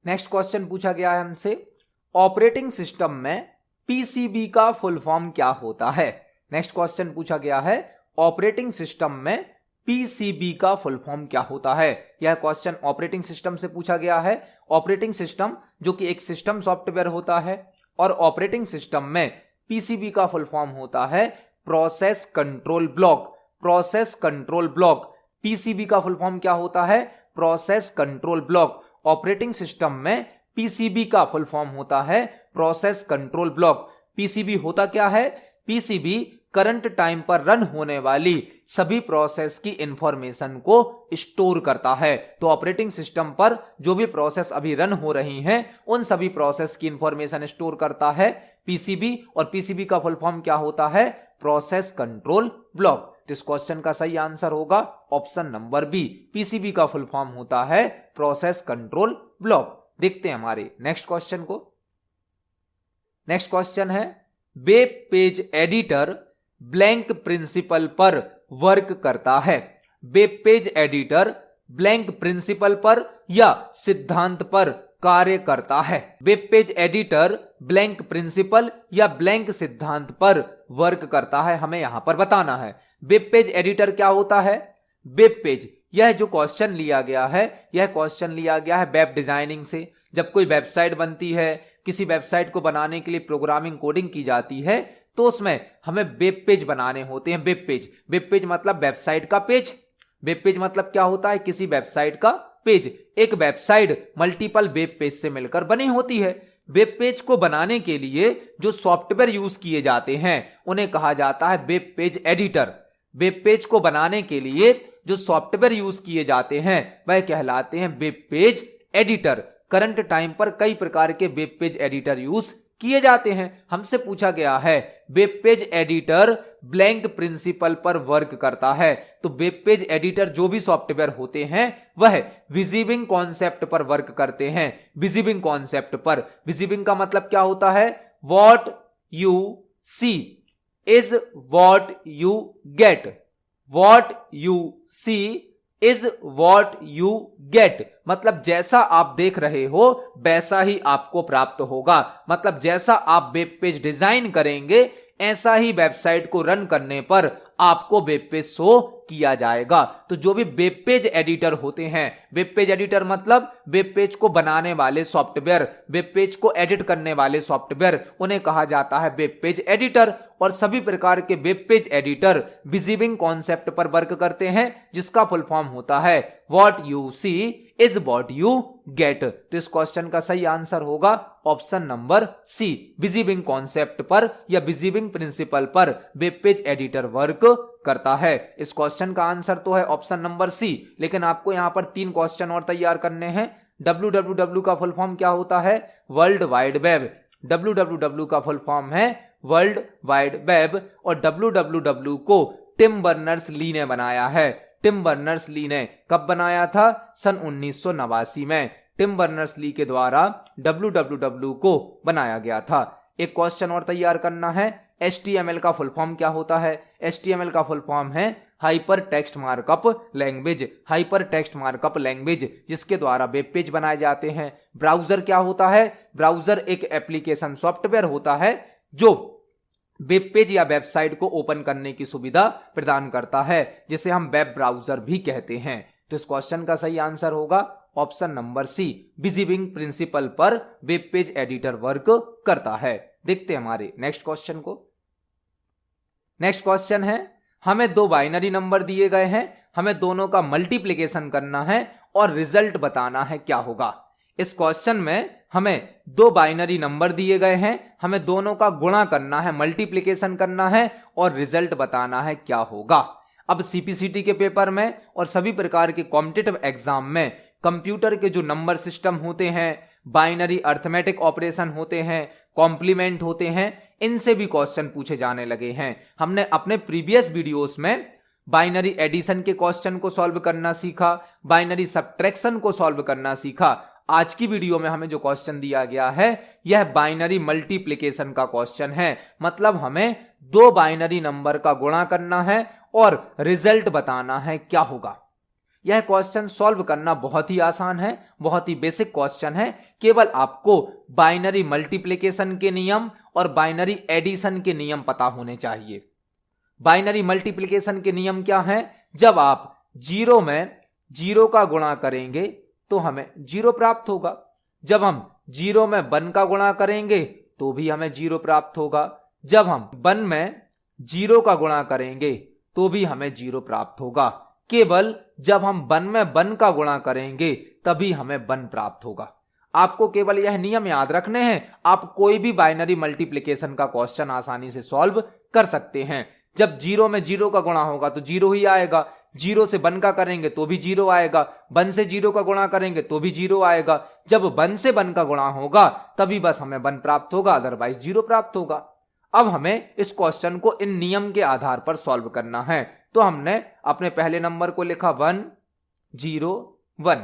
नेक्स्ट क्वेश्चन पूछा गया है हमसे, ऑपरेटिंग सिस्टम में पीसीबी का फुल फॉर्म क्या होता है? नेक्स्ट क्वेश्चन पूछा गया है, ऑपरेटिंग सिस्टम में पीसीबी का फुल फॉर्म क्या होता है? यह क्वेश्चन ऑपरेटिंग सिस्टम से पूछा गया है। ऑपरेटिंग सिस्टम जो कि एक सिस्टम सॉफ्टवेयर होता है और ऑपरेटिंग सिस्टम में पीसीबी का फुल फॉर्म होता है process control block. Process control block, PCB का फुल फॉर्म क्या होता है? Process control block. Operating system में पीसीबी का फुल फॉर्म होता है प्रोसेस कंट्रोल ब्लॉक। पीसीबी होता क्या है? पीसीबी करंट टाइम पर रन होने वाली सभी प्रोसेस की इंफॉर्मेशन को स्टोर करता है। तो ऑपरेटिंग सिस्टम पर जो भी प्रोसेस अभी रन हो रही हैं, उन सभी प्रोसेस की इंफॉर्मेशन स्टोर करता है पीसीबी। और पीसीबी का फुल फॉर्म क्या होता है? Process control block. तो इस क्वेश्चन का सही आंसर होगा ऑप्शन नंबर बी, पीसीबी का फुल फॉर्म होता है प्रोसेस कंट्रोल ब्लॉक। देखते हैं हमारे नेक्स्ट क्वेश्चन को। नेक्स्ट क्वेश्चन है, web page editor blank principle पर वर्क करता है। Web page editor blank principle पर या सिद्धांत पर कार्य करता है। Web page editor blank principle या ब्लैंक सिद्धांत पर वर्क करता है, हमें यहां पर बताना है। वेब पेज एडिटर क्या होता है? वेब पेज यह जो क्वेश्चन लिया गया है, यह क्वेश्चन लिया गया है वेब डिजाइनिंग से। जब कोई वेबसाइट बनती है, किसी वेबसाइट को बनाने के लिए प्रोग्रामिंग कोडिंग की जाती है, तो उसमें हमें वेब पेज बनाने होते हैं। वेब पेज, वेब पेज मतलब वेबसाइट का पेज। वेब पेज मतलब क्या होता है? किसी वेबसाइट का पेज। एक वेबसाइट मल्टीपल वेब पेज से मिलकर बनी होती है। वेब पेज को बनाने के लिए जो सॉफ्टवेयर यूज किए जाते हैं उन्हें कहा जाता है web page editor. Web page को बनाने के लिए जो सॉफ्टवेयर यूज किए जाते हैं वह कहलाते हैं web page editor. Current time पर कई प्रकार के वेब पेज एडिटर यूज किए जाते हैं। हमसे पूछा गया है web page editor blank principle पर वर्क करता है। तो वेब पेज एडिटर जो भी सॉफ्टवेयर होते हैं वह विजिबिंग कॉन्सेप्ट पर वर्क करते हैं। विजिबिंग कॉन्सेप्ट पर। विजिबिंग का मतलब क्या होता है? What you see is what you get. What you see is what you get मतलब जैसा आप देख रहे हो वैसा ही आपको प्राप्त होगा। मतलब जैसा आप वेब पेज डिजाइन करेंगे ऐसा ही वेबसाइट को रन करने पर आपको वेब पेज शो किया जाएगा। तो जो भी वेब पेज एडिटर होते हैं, वेब पेज एडिटर मतलब वेब पेज को बनाने वाले सॉफ्टवेयर, वेब पेज को एडिट करने वाले सॉफ्टवेयर, उन्हें कहा जाता है वेब पेज एडिटर। और सभी प्रकार के वेब पेज एडिटर विजिबिंग कॉन्सेप्ट पर वर्क करते हैं, जिसका फुल फॉर्म होता है what you see is what you get. तो इस क्वेश्चन का सही आंसर होगा ऑप्शन नंबर सी, विजिबिंग कॉन्सेप्ट पर या विजिबिंग प्रिंसिपल पर वेब पेज एडिटर वर्क करता है। इस क्वेश्चन का आंसर तो है ऑप्शन नंबर सी, लेकिन आपको यहां पर 3 क्वेश्चन और तैयार करने हैं। www का फुल फॉर्म क्या होता है? World wide web. www का फुल फॉर्म है वर्ल्ड वाइड वेब। और www को टिम बर्नर्स-ली ने बनाया है। टिम बर्नर्स-ली ने कब बनाया था? सन 1989 में टिम बर्नर्स-ली के द्वारा www को बनाया गया था। एक क्वेश्चन और तैयार करना है। HTML का फुल फॉर्म क्या होता है? HTML का फुल फॉर्म है hyper text markup language. Hyper text markup language जिसके द्वारा वेब पेज बनाए जाते हैं। ब्राउजर क्या होता है? ब्राउजर एक एप्लीकेशन सॉफ्टवेयर होता है जो वेब पेज या वेबसाइट को ओपन करने की सुविधा प्रदान करता है, जिसे हम वेब ब्राउजर भी कहते हैं। तो इस क्वेश्चन का सही आंसर होगा ऑप्शन नंबर सी, विजिबिंग प्रिंसिपल पर वेब पेज एडिटर वर्क करता है। देखते हैं हमारे नेक्स्ट क्वेश्चन को। नेक्स्ट क्वेश्चन है, हमें 2 बाइनरी नंबर दिए गए हैं, हमें दोनों का मल्टीप्लिकेशन करना है और रिजल्ट बताना है क्या होगा। इस क्वेश्चन में हमें 2 बाइनरी नंबर दिए गए हैं, हमें दोनों का गुणा करना है, मल्टीप्लिकेशन करना है और रिजल्ट बताना है क्या होगा। अब सीपीसीटी के पेपर में और सभी प्रकार के कॉम्पिटिटिव एग्जाम में कंप्यूटर के जो नंबर सिस्टम होते हैं, बाइनरी अर्थमेटिक ऑपरेशन होते हैं, कॉम्प्लीमेंट होते हैं, इनसे भी क्वेश्चन पूछे जाने लगे हैं। हमने अपने प्रीवियस वीडियोस में बाइनरी एडिशन के क्वेश्चन को सॉल्व करना सीखा, बाइनरी सब्ट्रैक्शन को सॉल्व करना सीखा। आज की वीडियो में हमें जो क्वेश्चन दिया गया है यह बाइनरी मल्टीप्लिकेशन का क्वेश्चन है। मतलब हमें 2 बाइनरी नंबर का गुणा करना है और रिजल्ट बताना है क्या होगा। यह क्वेश्चन सॉल्व करना बहुत ही आसान है, बहुत ही बेसिक क्वेश्चन है। केवल आपको बाइनरी मल्टीप्लिकेशन के नियम और बाइनरी एडिशन के नियम पता होने चाहिए। बाइनरी मल्टीप्लिकेशन के नियम क्या हैं? जब आप 0 में 0 का गुणा करेंगे तो हमें 0 प्राप्त होगा। जब हम 0 में 1 का गुणा करेंगे तो भी हमें 0 प्राप्त होगा। जब हम 1 में 0 का गुणा करेंगे तो भी हमें 0 प्राप्त होगा। केवल जब हम 1 में 1 का गुणा करेंगे तभी हमें 1 प्राप्त होगा। आपको केवल यह नियम याद रखने हैं, आप कोई भी बाइनरी मल्टीप्लिकेशन का क्वेश्चन आसानी से सॉल्व कर सकते हैं। जब 0 में 0 का गुणा होगा तो 0 ही आएगा, 0 से 1 का करेंगे तो भी 0 आएगा, 1 से 0 का गुणा करेंगे तो भी 0 आएगा। जब 1 से 1 का गुणा होगा तभी बस हमें 1 प्राप्त होगा, अदरवाइज 0 प्राप्त होगा। अब हमें इस क्वेश्चन को इन नियम के आधार पर सॉल्व करना है। तो हमने अपने पहले नंबर को लिखा 1 0 1,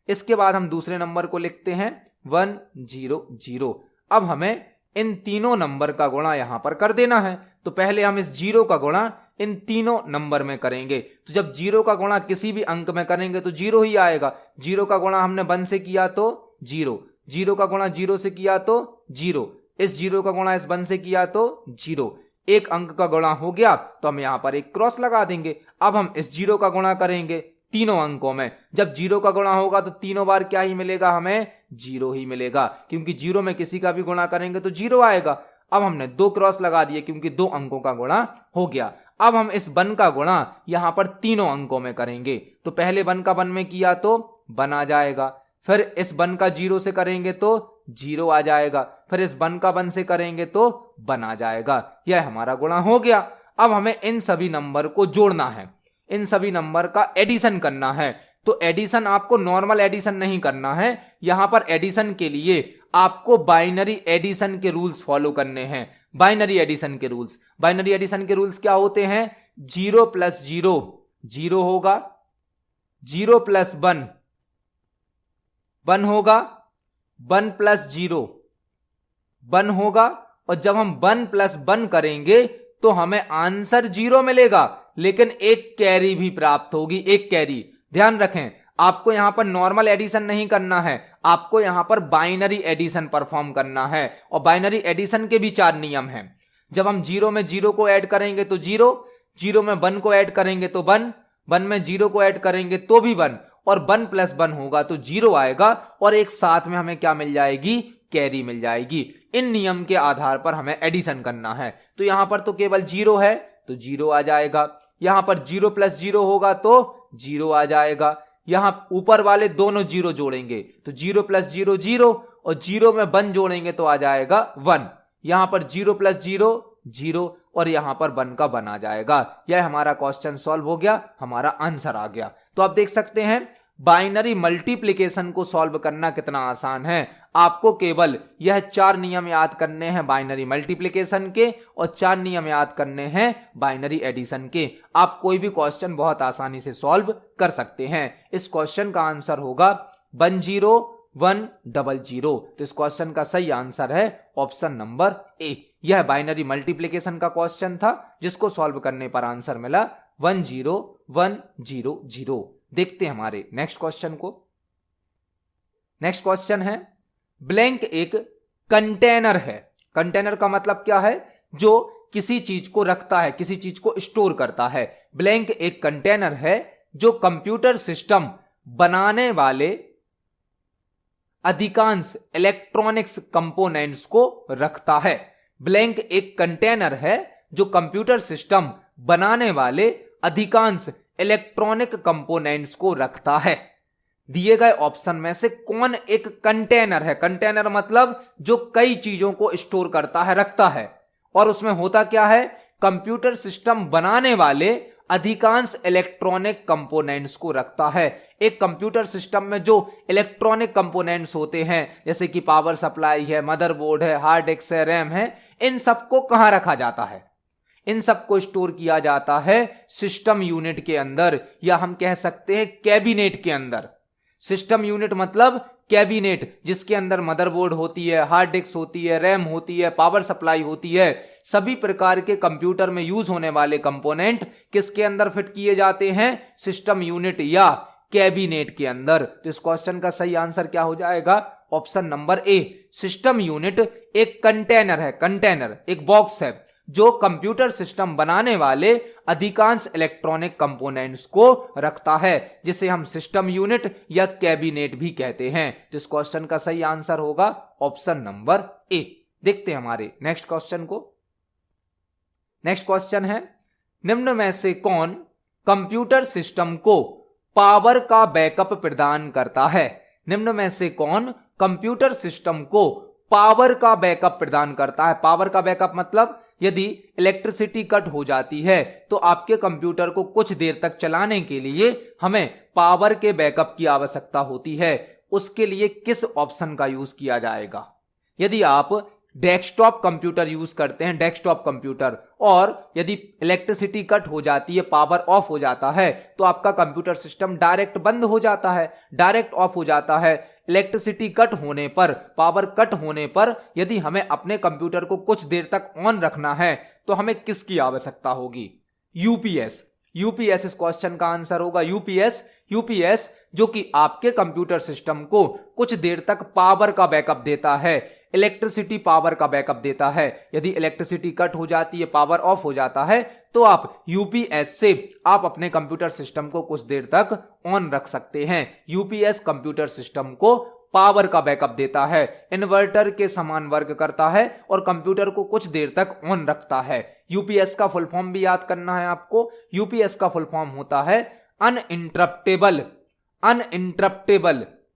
इसके बाद हम दूसरे नंबर को लिखते हैं 1 0 0। अब हमें इन तीनों नंबर का गुणा यहां पर कर देना है। तो पहले हम इस 0 का गुणा इन तीनों नंबर में करेंगे। तो जब 0 का गुणा किसी भी अंक में करेंगे तो 0 ही आएगा। 0 का गुणा हमने 1 से किया तो 0, 0 का गुणा 0 से किया तो 0, इस 0 का गुणा इस 1 से किया तो 0। एक अंक का गुणा हो गया तो हम यहां पर एक क्रॉस लगा देंगे। अब हम इस 0 का गुणा करेंगे तीनों अंकों में। जब 0 का गुणा होगा तो तीनों बार क्या ही मिलेगा, हमें 0 ही मिलेगा, क्योंकि 0 में किसी का भी गुणा करेंगे तो 0 आएगा। अब हमने 2 क्रॉस लगा दिए क्योंकि 2 अंकों का गुणा हो गया। अब हम इस 1 का गुणा यहां पर तीनों अंकों में करेंगे, तो पहले 1 का 1 में किया तो 1 आ जाएगा, फिर इस 1 का 0 से करेंगे तो 0 आ जाएगा, फिर इस 1 का 1 से करेंगे तो 1 आ जाएगा। यह हमारा गुणा हो गया। अब हमें इन सभी नंबर को जोड़ना है, इन सभी नंबर का एडिशन करना है। तो एडिशन आपको नॉर्मल एडिशन नहीं करना है, यहां पर एडिशन के लिए आपको बाइनरी एडिशन के रूल्स फॉलो करने हैं। बाइनरी एडिशन के रूल्स, बाइनरी एडिशन के रूल्स क्या होते हैं, 0 + 0 0 होगा, 0 + 1 1 होगा, 1 + 0 1 होगा, और जब हम 1 + 1 करेंगे तो हमें आंसर 0 मिलेगा, लेकिन एक कैरी भी प्राप्त होगी, एक कैरी। ध्यान रखें, आपको यहां पर नॉर्मल एडिशन नहीं करना है, आपको यहां पर बाइनरी एडिशन परफॉर्म करना है। और बाइनरी एडिशन के भी 4 नियम हैं। जब हम 0 में 0 को ऐड करेंगे तो 0, 0 में 1 को ऐड करेंगे तो 1, 1 में 0 को ऐड करेंगे तो भी 1, और 1 + 1 होगा तो 0 आएगा, और एक साथ में हमें क्या मिल जाएगी, कैरी मिल जाएगी। इन नियम के आधार पर हमें एडिशन करना है। तो यहां पर तो केवल 0 है तो 0 आ जाएगा, यहां पर 0 + 0 होगा तो 0 आ जाएगा, यहां ऊपर वाले दोनों 0 जोड़ेंगे तो 0 + 0 0, और 0 में 1 जोड़ेंगे तो आ जाएगा 1। यहां पर 0 + 0 0, और यहां पर 1 का 1 आ जाएगा। यह हमारा क्वेश्चन सॉल्व हो गया, हमारा आंसर आ गया। तो आप देख सकते हैं बाइनरी मल्टीप्लिकेशन को सॉल्व करना कितना आसान है। आपको केवल यह 4 नियम याद करने हैं बाइनरी मल्टीप्लिकेशन के, और 4 नियम याद करने हैं बाइनरी एडिशन के। आप कोई भी क्वेश्चन बहुत आसानी से सॉल्व कर सकते हैं। इस क्वेश्चन का आंसर होगा 10100। तो इस क्वेश्चन का सही आंसर है ऑप्शन नंबर ए। यह बाइनरी मल्टीप्लिकेशन का क्वेश्चन था, जिसको सॉल्व करने पर आंसर मिला 10100। देखते हैं हमारे नेक्स्ट क्वेश्चन को। नेक्स्ट क्वेश्चन है, ब्लैंक एक कंटेनर है। कंटेनर का मतलब क्या है, जो किसी चीज को रखता है, किसी चीज को स्टोर करता है। ब्लैंक एक कंटेनर है जो कंप्यूटर सिस्टम बनाने वाले अधिकांश इलेक्ट्रॉनिक्स कंपोनेंट्स को रखता है। ब्लैंक एक कंटेनर है जो कंप्यूटर सिस्टम बनाने वाले अधिकांश इलेक्ट्रॉनिक कंपोनेंट्स को रखता है। दिए गए ऑप्शन में से कौन एक कंटेनर है। कंटेनर मतलब जो कई चीजों को स्टोर करता है, रखता है, और उसमें होता क्या है, कंप्यूटर सिस्टम बनाने वाले अधिकांश इलेक्ट्रॉनिक कंपोनेंट्स को रखता है। एक कंप्यूटर सिस्टम में जो इलेक्ट्रॉनिक कंपोनेंट्स होते हैं, जैसे कि पावर सप्लाई है, मदरबोर्ड है, हार्ड डिस्क है, रैम है, इन सबको कहां रखा जाता है, इन सबको स्टोर किया जाता है सिस्टम यूनिट के अंदर, या हम कह सकते हैं कैबिनेट के अंदर। सिस्टम यूनिट मतलब कैबिनेट, जिसके अंदर मदरबोर्ड होती है, हार्ड डिस्क होती है, रैम होती है, पावर सप्लाई होती है। सभी प्रकार के कंप्यूटर में यूज होने वाले कंपोनेंट किसके अंदर फिट किए जाते हैं, सिस्टम यूनिट या कैबिनेट के अंदर। तो इस क्वेश्चन का सही आंसर क्या हो जाएगा, option number A. System unit एक कंटेनर है, कंटेनर एक बॉक्स है जो कंप्यूटर सिस्टम बनाने वाले अधिकांश इलेक्ट्रॉनिक कंपोनेंट्स को रखता है, जिसे हम सिस्टम यूनिट या कैबिनेट भी कहते हैं। तो इस क्वेश्चन का सही आंसर होगा ऑप्शन नंबर ए। देखते हैं हमारे नेक्स्ट क्वेश्चन को। नेक्स्ट क्वेश्चन है, निम्न में से कौन कंप्यूटर सिस्टम को पावर का बैकअप प्रदान करता है। निम्न में से कौन कंप्यूटर सिस्टम को पावर का बैकअप प्रदान करता है। पावर का बैकअप मतलब यदि इलेक्ट्रिसिटी कट हो जाती है तो आपके कंप्यूटर को कुछ देर तक चलाने के लिए हमें पावर के बैकअप की आवश्यकता होती है। उसके लिए किस ऑप्शन का यूज किया जाएगा। यदि आप डेस्कटॉप कंप्यूटर यूज करते हैं, डेस्कटॉप कंप्यूटर, और यदि इलेक्ट्रिसिटी कट हो जाती है, पावर ऑफ हो जाता है, तो आपका कंप्यूटर सिस्टम डायरेक्ट बंद हो जाता है, डायरेक्ट ऑफ हो जाता है। इलेक्ट्रिसिटी कट होने पर, पावर कट होने पर यदि हमें अपने कंप्यूटर को कुछ देर तक ऑन रखना है तो हमें किसकी आवश्यकता होगी, यूपीएस। यूपीएस इस क्वेश्चन का आंसर होगा, यूपीएस। यूपीएस जो कि आपके कंप्यूटर सिस्टम को कुछ देर तक पावर का बैकअप देता है। इलेक्ट्रिसिटी पावर का बैकअप देता है। यदि इलेक्ट्रिसिटी कट हो जाती है, पावर ऑफ हो जाता है, तो आप यूपीएस से आप अपने कंप्यूटर सिस्टम को कुछ देर तक ऑन रख सकते हैं। यूपीएस कंप्यूटर सिस्टम को पावर का बैकअप देता है, इन्वर्टर के समान वर्क करता है और कंप्यूटर को कुछ देर तक ऑन रखता है। यूपीएस का फुल फॉर्म भी याद करना है आपको। यूपीएस का फुल फॉर्म होता है uninterruptible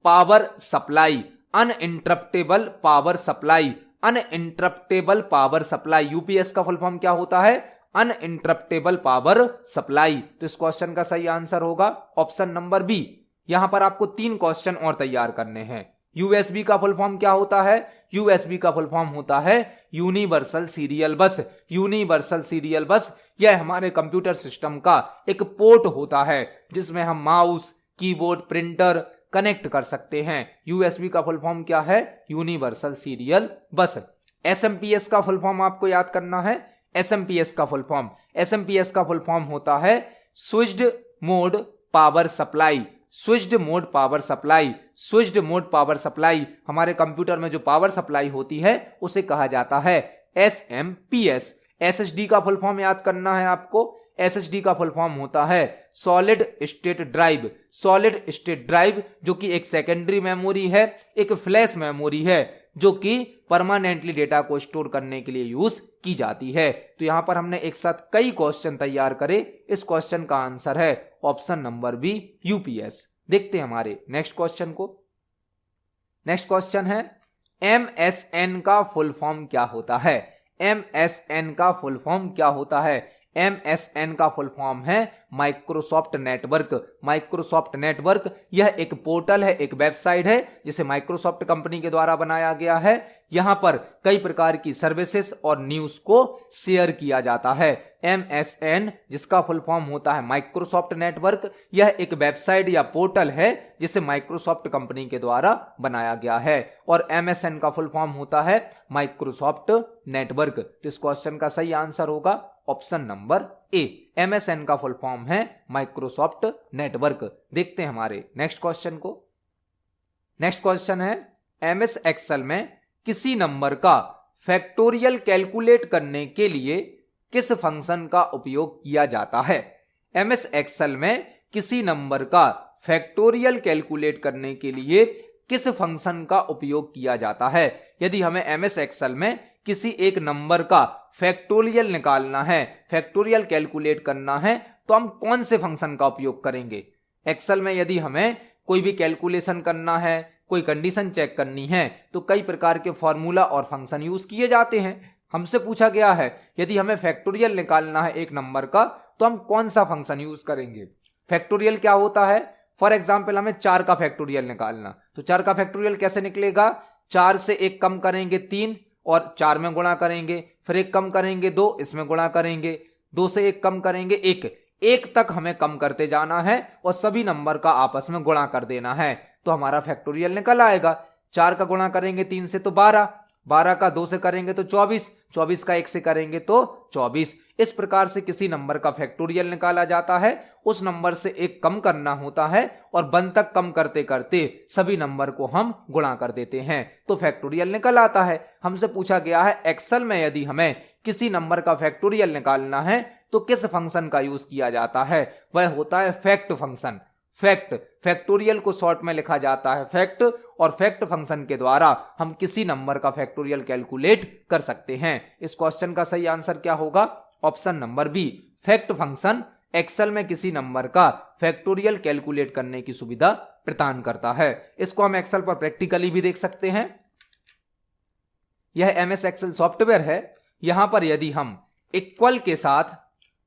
power supply. Uninterruptible power supply, uninterruptible power supply. UPS का फुल फॉर्म क्या होता है? Uninterruptible power supply. तो इस क्वेश्चन का सही आंसर होगा ऑप्शन नंबर बी। यहां पर आपको 3 क्वेश्चन और तैयार करने हैं। यूएसबी का फुल फॉर्म क्या होता है? यूएसबी का फुल फॉर्म होता है यूनिवर्सल सीरियल बस। यूनिवर्सल सीरियल बस यह हमारे कंप्यूटर सिस्टम का एक पोर्ट होता है जिसमें हम माउस, कीबोर्ड, प्रिंटर कनेक्ट कर सकते हैं। यूएसबी का फुल फॉर्म क्या है? यूनिवर्सल सीरियल बस। एसएमपीएस का फुल फॉर्म आपको याद करना है। एसएमपीएस का फुल फॉर्म होता है switched mode power supply. Switched mode power supply हमारे कंप्यूटर में जो पावर सप्लाई होती है उसे कहा जाता है एसएमपीएस। एसएसडी का फुल फॉर्म याद करना है आपको। एसएसडी का फुल फॉर्म होता है सॉलिड स्टेट ड्राइव, जो कि एक सेकेंडरी मेमोरी है, एक फ्लैश मेमोरी है जो कि परमानेंटली डेटा को स्टोर करने के लिए यूज की जाती है। तो यहां पर हमने एक साथ कई क्वेश्चन तैयार करे। इस क्वेश्चन का आंसर है ऑप्शन नंबर बी, यूपीएस। देखते हैं हमारे नेक्स्ट क्वेश्चन को। नेक्स्ट क्वेश्चन है एमएसएन का फुल फॉर्म क्या होता है? एमएसएन का फुल फॉर्म क्या होता है? एमएसएन का फुल फॉर्म है माइक्रोसॉफ्ट नेटवर्क। यह एक पोर्टल है, एक वेबसाइट है जिसे माइक्रोसॉफ्ट कंपनी के द्वारा बनाया गया है। यहां पर कई प्रकार की सर्विसेज और न्यूज को शेयर किया जाता है। एमएसएन, जिसका फुल फॉर्म होता है माइक्रोसॉफ्ट नेटवर्क, यह एक वेबसाइट या पोर्टल है जिसे माइक्रोसॉफ्ट कंपनी के द्वारा बनाया गया है और एमएसएन का फुल फॉर्म होता है माइक्रोसॉफ्ट नेटवर्क। तो इस क्वेश्चन का सही आंसर होगा ऑप्शन नंबर ए। एमएसएन का फुल फॉर्म है माइक्रोसॉफ्ट नेटवर्क। देखते हैं हमारे नेक्स्ट क्वेश्चन को। नेक्स्ट क्वेश्चन है एमएस एक्सेल में किसी नंबर का फैक्टोरियल कैलकुलेट करने के लिए किस फंक्शन का उपयोग किया जाता है? एमएस एक्सेल में किसी नंबर का फैक्टोरियल कैलकुलेट करने के लिए किस फंक्शन का उपयोग किया जाता है? यदि हमें एमएस एक्सेल में किसी एक नंबर का फैक्टोरियल निकालना है, फैक्टोरियल कैलकुलेट करना है, तो हम कौन से फंक्शन का उपयोग करेंगे? एक्सेल में यदि हमें कोई भी कैलकुलेशन करना है, कोई कंडीशन चेक करनी है, तो कई प्रकार के फॉर्मूला और फंक्शन यूज किए जाते हैं। हमसे पूछा गया है यदि हमें फैक्टोरियल निकालना है एक नंबर का, तो हम कौन सा फंक्शन यूज करेंगे? फैक्टोरियल क्या होता है? फॉर एग्जाम्पल हमें 4 का फैक्टोरियल निकालना, तो 4 का फैक्टोरियल कैसे निकलेगा? 4 से 1 कम करेंगे 3 और 4 में गुणा करेंगे, फिर 1 कम करेंगे 2, इसमें गुणा करेंगे, 2 से 1 कम करेंगे 1 तक हमें कम करते जाना है और सभी नंबर का आपस में गुणा कर देना है, तो हमारा फैक्टोरियल निकल आएगा। 4 का गुणा करेंगे 3 से तो 12 का 2 से करेंगे तो 24 का 1 से करेंगे तो 24। इस प्रकार से किसी नंबर का फैक्टोरियल निकाला जाता है। उस नंबर से 1 कम करना होता है और 1 तक कम करते करते सभी नंबर को हम गुणा कर देते हैं, तो फैक्टोरियल निकल आता है। हमसे पूछा गया है एक्सेल में यदि हमें किसी नंबर का फैक्टोरियल निकालना है तो किस फंक्शन का यूज किया जाता है? वह होता है फैक्ट फंक्शन। फैक्टोरियल को शॉर्ट में लिखा जाता है फैक्ट, और फैक्ट फंक्शन के द्वारा हम किसी नंबर का फैक्टोरियल कैलकुलेट कर सकते हैं। इस क्वेश्चन का सही आंसर क्या होगा? Option number B. Fact function Excel में किसी नंबर का फैक्टोरियल कैलकुलेट करने की सुविधा प्रदान करता है। इसको हम एक्सेल पर प्रैक्टिकली भी देख सकते हैं। यह एमएस एक्सेल सॉफ्टवेयर है। यहां पर यदि हम इक्वल के साथ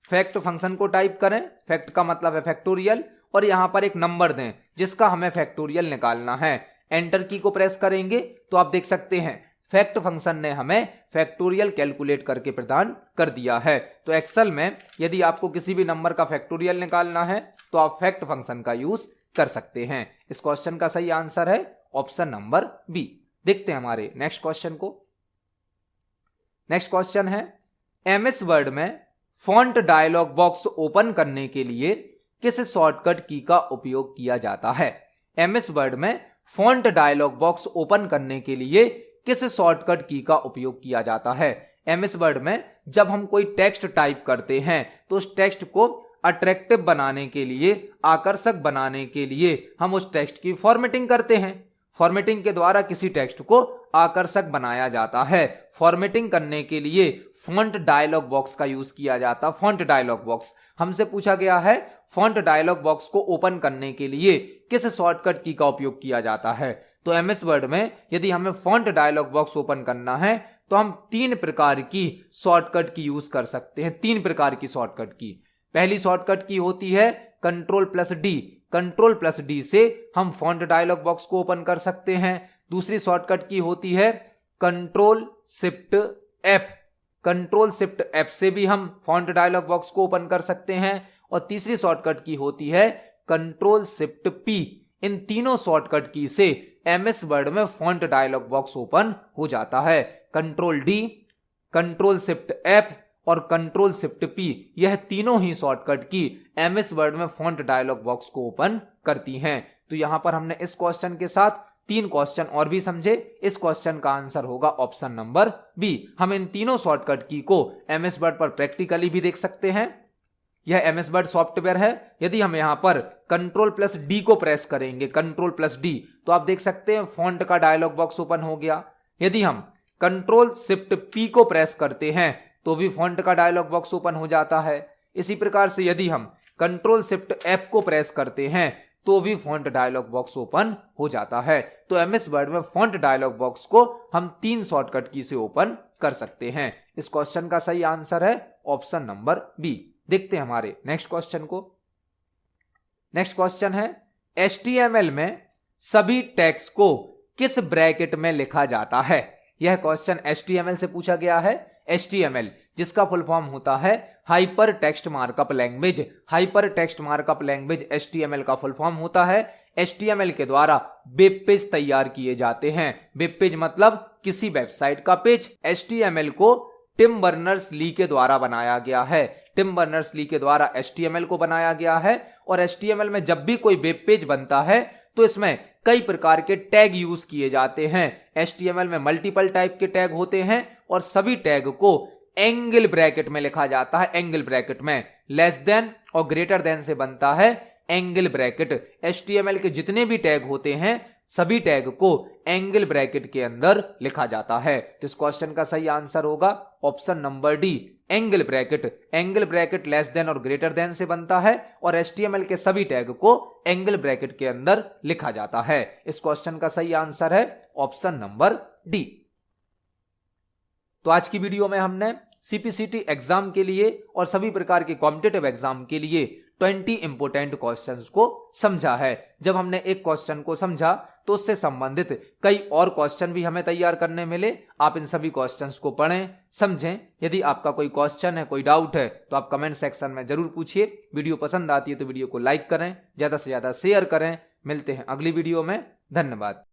फैक्ट फंक्शन को टाइप करें, फैक्ट का मतलब है फैक्टोरियल, और यहां पर एक नंबर दें जिसका हमें फैक्टोरियल निकालना है, एंटर की को प्रेस करेंगे तो आप देख सकते हैं फैक्ट फंक्शन ने हमें फैक्टोरियल कैलकुलेट करके प्रदान कर दिया है। तो एक्सेल में यदि आपको किसी भी नंबर का फैक्टोरियल निकालना है तो आप फैक्ट फंक्शन का यूज कर सकते हैं। इस क्वेश्चन का सही आंसर है ऑप्शन नंबर बी। देखते हैं हमारे नेक्स्ट क्वेश्चन को। नेक्स्ट क्वेश्चन है एमएस वर्ड में फॉन्ट डायलॉग बॉक्स ओपन करने के लिए किस शॉर्टकट की का उपयोग किया जाता है? एमएस वर्ड में फॉन्ट डायलॉग बॉक्स ओपन करने के लिए किस शॉर्टकट की का उपयोग किया जाता है। एमएस वर्ड में जब हम कोई टेक्स्ट टाइप करते हैं तो उस टेक्स्ट को अट्रैक्टिव बनाने के लिए, आकर्षक बनाने के लिए हम उस टेक्स्ट की फॉर्मेटिंग करते हैं। फॉर्मेटिंग के द्वारा किसी टेक्स्ट को आकर्षक बनाया जाता है। फॉर्मेटिंग करने के लिए फॉन्ट डायलॉग बॉक्स का यूज किया जाता है। फॉन्ट डायलॉग बॉक्स हमसे पूछा गया है, फॉन्ट डायलॉग बॉक्स को ओपन करने के लिए किस शॉर्टकट की का उपयोग किया जाता है। तो एमएस वर्ड में यदि हमें फॉन्ट डायलॉग बॉक्स ओपन करना है तो हम 3 प्रकार की शॉर्टकट की यूज कर सकते हैं। 3 प्रकार की शॉर्टकट की। पहली शॉर्टकट की होती है Ctrl+D। Ctrl+D से हम फॉन्ट डायलॉग बॉक्स को ओपन कर सकते हैं। दूसरी शॉर्टकट की होती है Ctrl+Shift+F। Ctrl+Shift+F से भी हम फॉन्ट डायलॉग बॉक्स को ओपन कर सकते हैं। और तीसरी शॉर्टकट की होती है Ctrl+Shift+P। इन तीनों शॉर्टकट की से एमएस वर्ड में फॉन्ट डायलॉग बॉक्स ओपन हो जाता है। Ctrl+D, Ctrl+Shift+F और Ctrl+Shift+P, यह तीनों ही शॉर्टकट की एमएस वर्ड में फॉन्ट डायलॉग बॉक्स को ओपन करती हैं। तो यहां पर हमने इस क्वेश्चन के साथ 3 क्वेश्चन और भी समझे। इस क्वेश्चन का आंसर होगा ऑप्शन नंबर बी। हम इन तीनों शॉर्टकट की को एमएस वर्ड पर प्रैक्टिकली भी देख सकते हैं। यह एमएस वर्ड सॉफ्टवेयर है। यदि हम यहां पर Ctrl+D को प्रेस करेंगे, Ctrl+D, तो आप देख सकते हैं फॉन्ट का डायलॉग बॉक्स ओपन हो गया। यदि हम Ctrl+Shift+P को प्रेस करते हैं तो भी फॉन्ट का डायलॉग बॉक्स ओपन हो जाता है। इसी प्रकार से यदि हम Ctrl+Shift+F को प्रेस करते हैं तो भी फॉन्ट डायलॉग बॉक्स ओपन हो जाता है। तो एमएस वर्ड में फॉन्ट डायलॉग बॉक्स को हम 3 शॉर्टकट की से ओपन कर सकते हैं। इस क्वेश्चन का सही आंसर है ऑप्शन नंबर बी। देखते हैं हमारे नेक्स्ट क्वेश्चन को। नेक्स्ट क्वेश्चन है, HTML में सभी टैग्स को किस ब्रैकेट में लिखा जाता है। यह क्वेश्चन HTML से पूछा गया है। HTML जिसका फुल फॉर्म होता है hyper text markup language. Hyper text markup language HTML का फुल फॉर्म होता है। HTML के द्वारा वेब पेज तैयार किए जाते हैं। वेब पेज मतलब किसी वेबसाइट का पेज। HTML को टिम बर्नर्स-ली के द्वारा बनाया गया है। टिम बर्नर्स-ली के द्वारा HTML को बनाया गया है। और HTML में जब भी कोई वेब पेज बनता है तो इसमें कई प्रकार के टैग यूज किए जाते हैं। HTML में मल्टीपल टाइप के टैग होते हैं और सभी टैग को एंगल ब्रैकेट में लिखा जाता है। एंगल ब्रैकेट में लेस देन और ग्रेटर देन से बनता है एंगल ब्रैकेट। HTML के जितने भी टैग होते हैं सभी टैग को एंगल ब्रैकेट के अंदर लिखा जाता है। तो इस क्वेश्चन का सही आंसर होगा option number D, angle bracket. Angle bracket less than और ग्रेटर देन से बनता है और HTML के सभी टैग को एंगल ब्रैकेट के अंदर लिखा जाता है। इस क्वेश्चन का सही आंसर है ऑप्शन नंबर डी। तो आज की वीडियो में हमने CPCT एग्जाम के लिए और सभी प्रकार के कॉम्पिटिटिव एग्जाम के लिए 20 इंपोर्टेंट क्वेश्चंस को समझा है। जब हमने एक क्वेश्चन को समझा तो उससे संबंधित कई और क्वेश्चन भी हमें तैयार करने मिले। आप इन सभी क्वेश्चंस को पढ़ें, समझें। यदि आपका कोई क्वेश्चन है, कोई डाउट है तो आप कमेंट सेक्शन में जरूर पूछिए। वीडियो पसंद आती है तो वीडियो को लाइक करें, ज्यादा से ज्यादा शेयर करें। मिलते हैं अगली वीडियो में। धन्यवाद।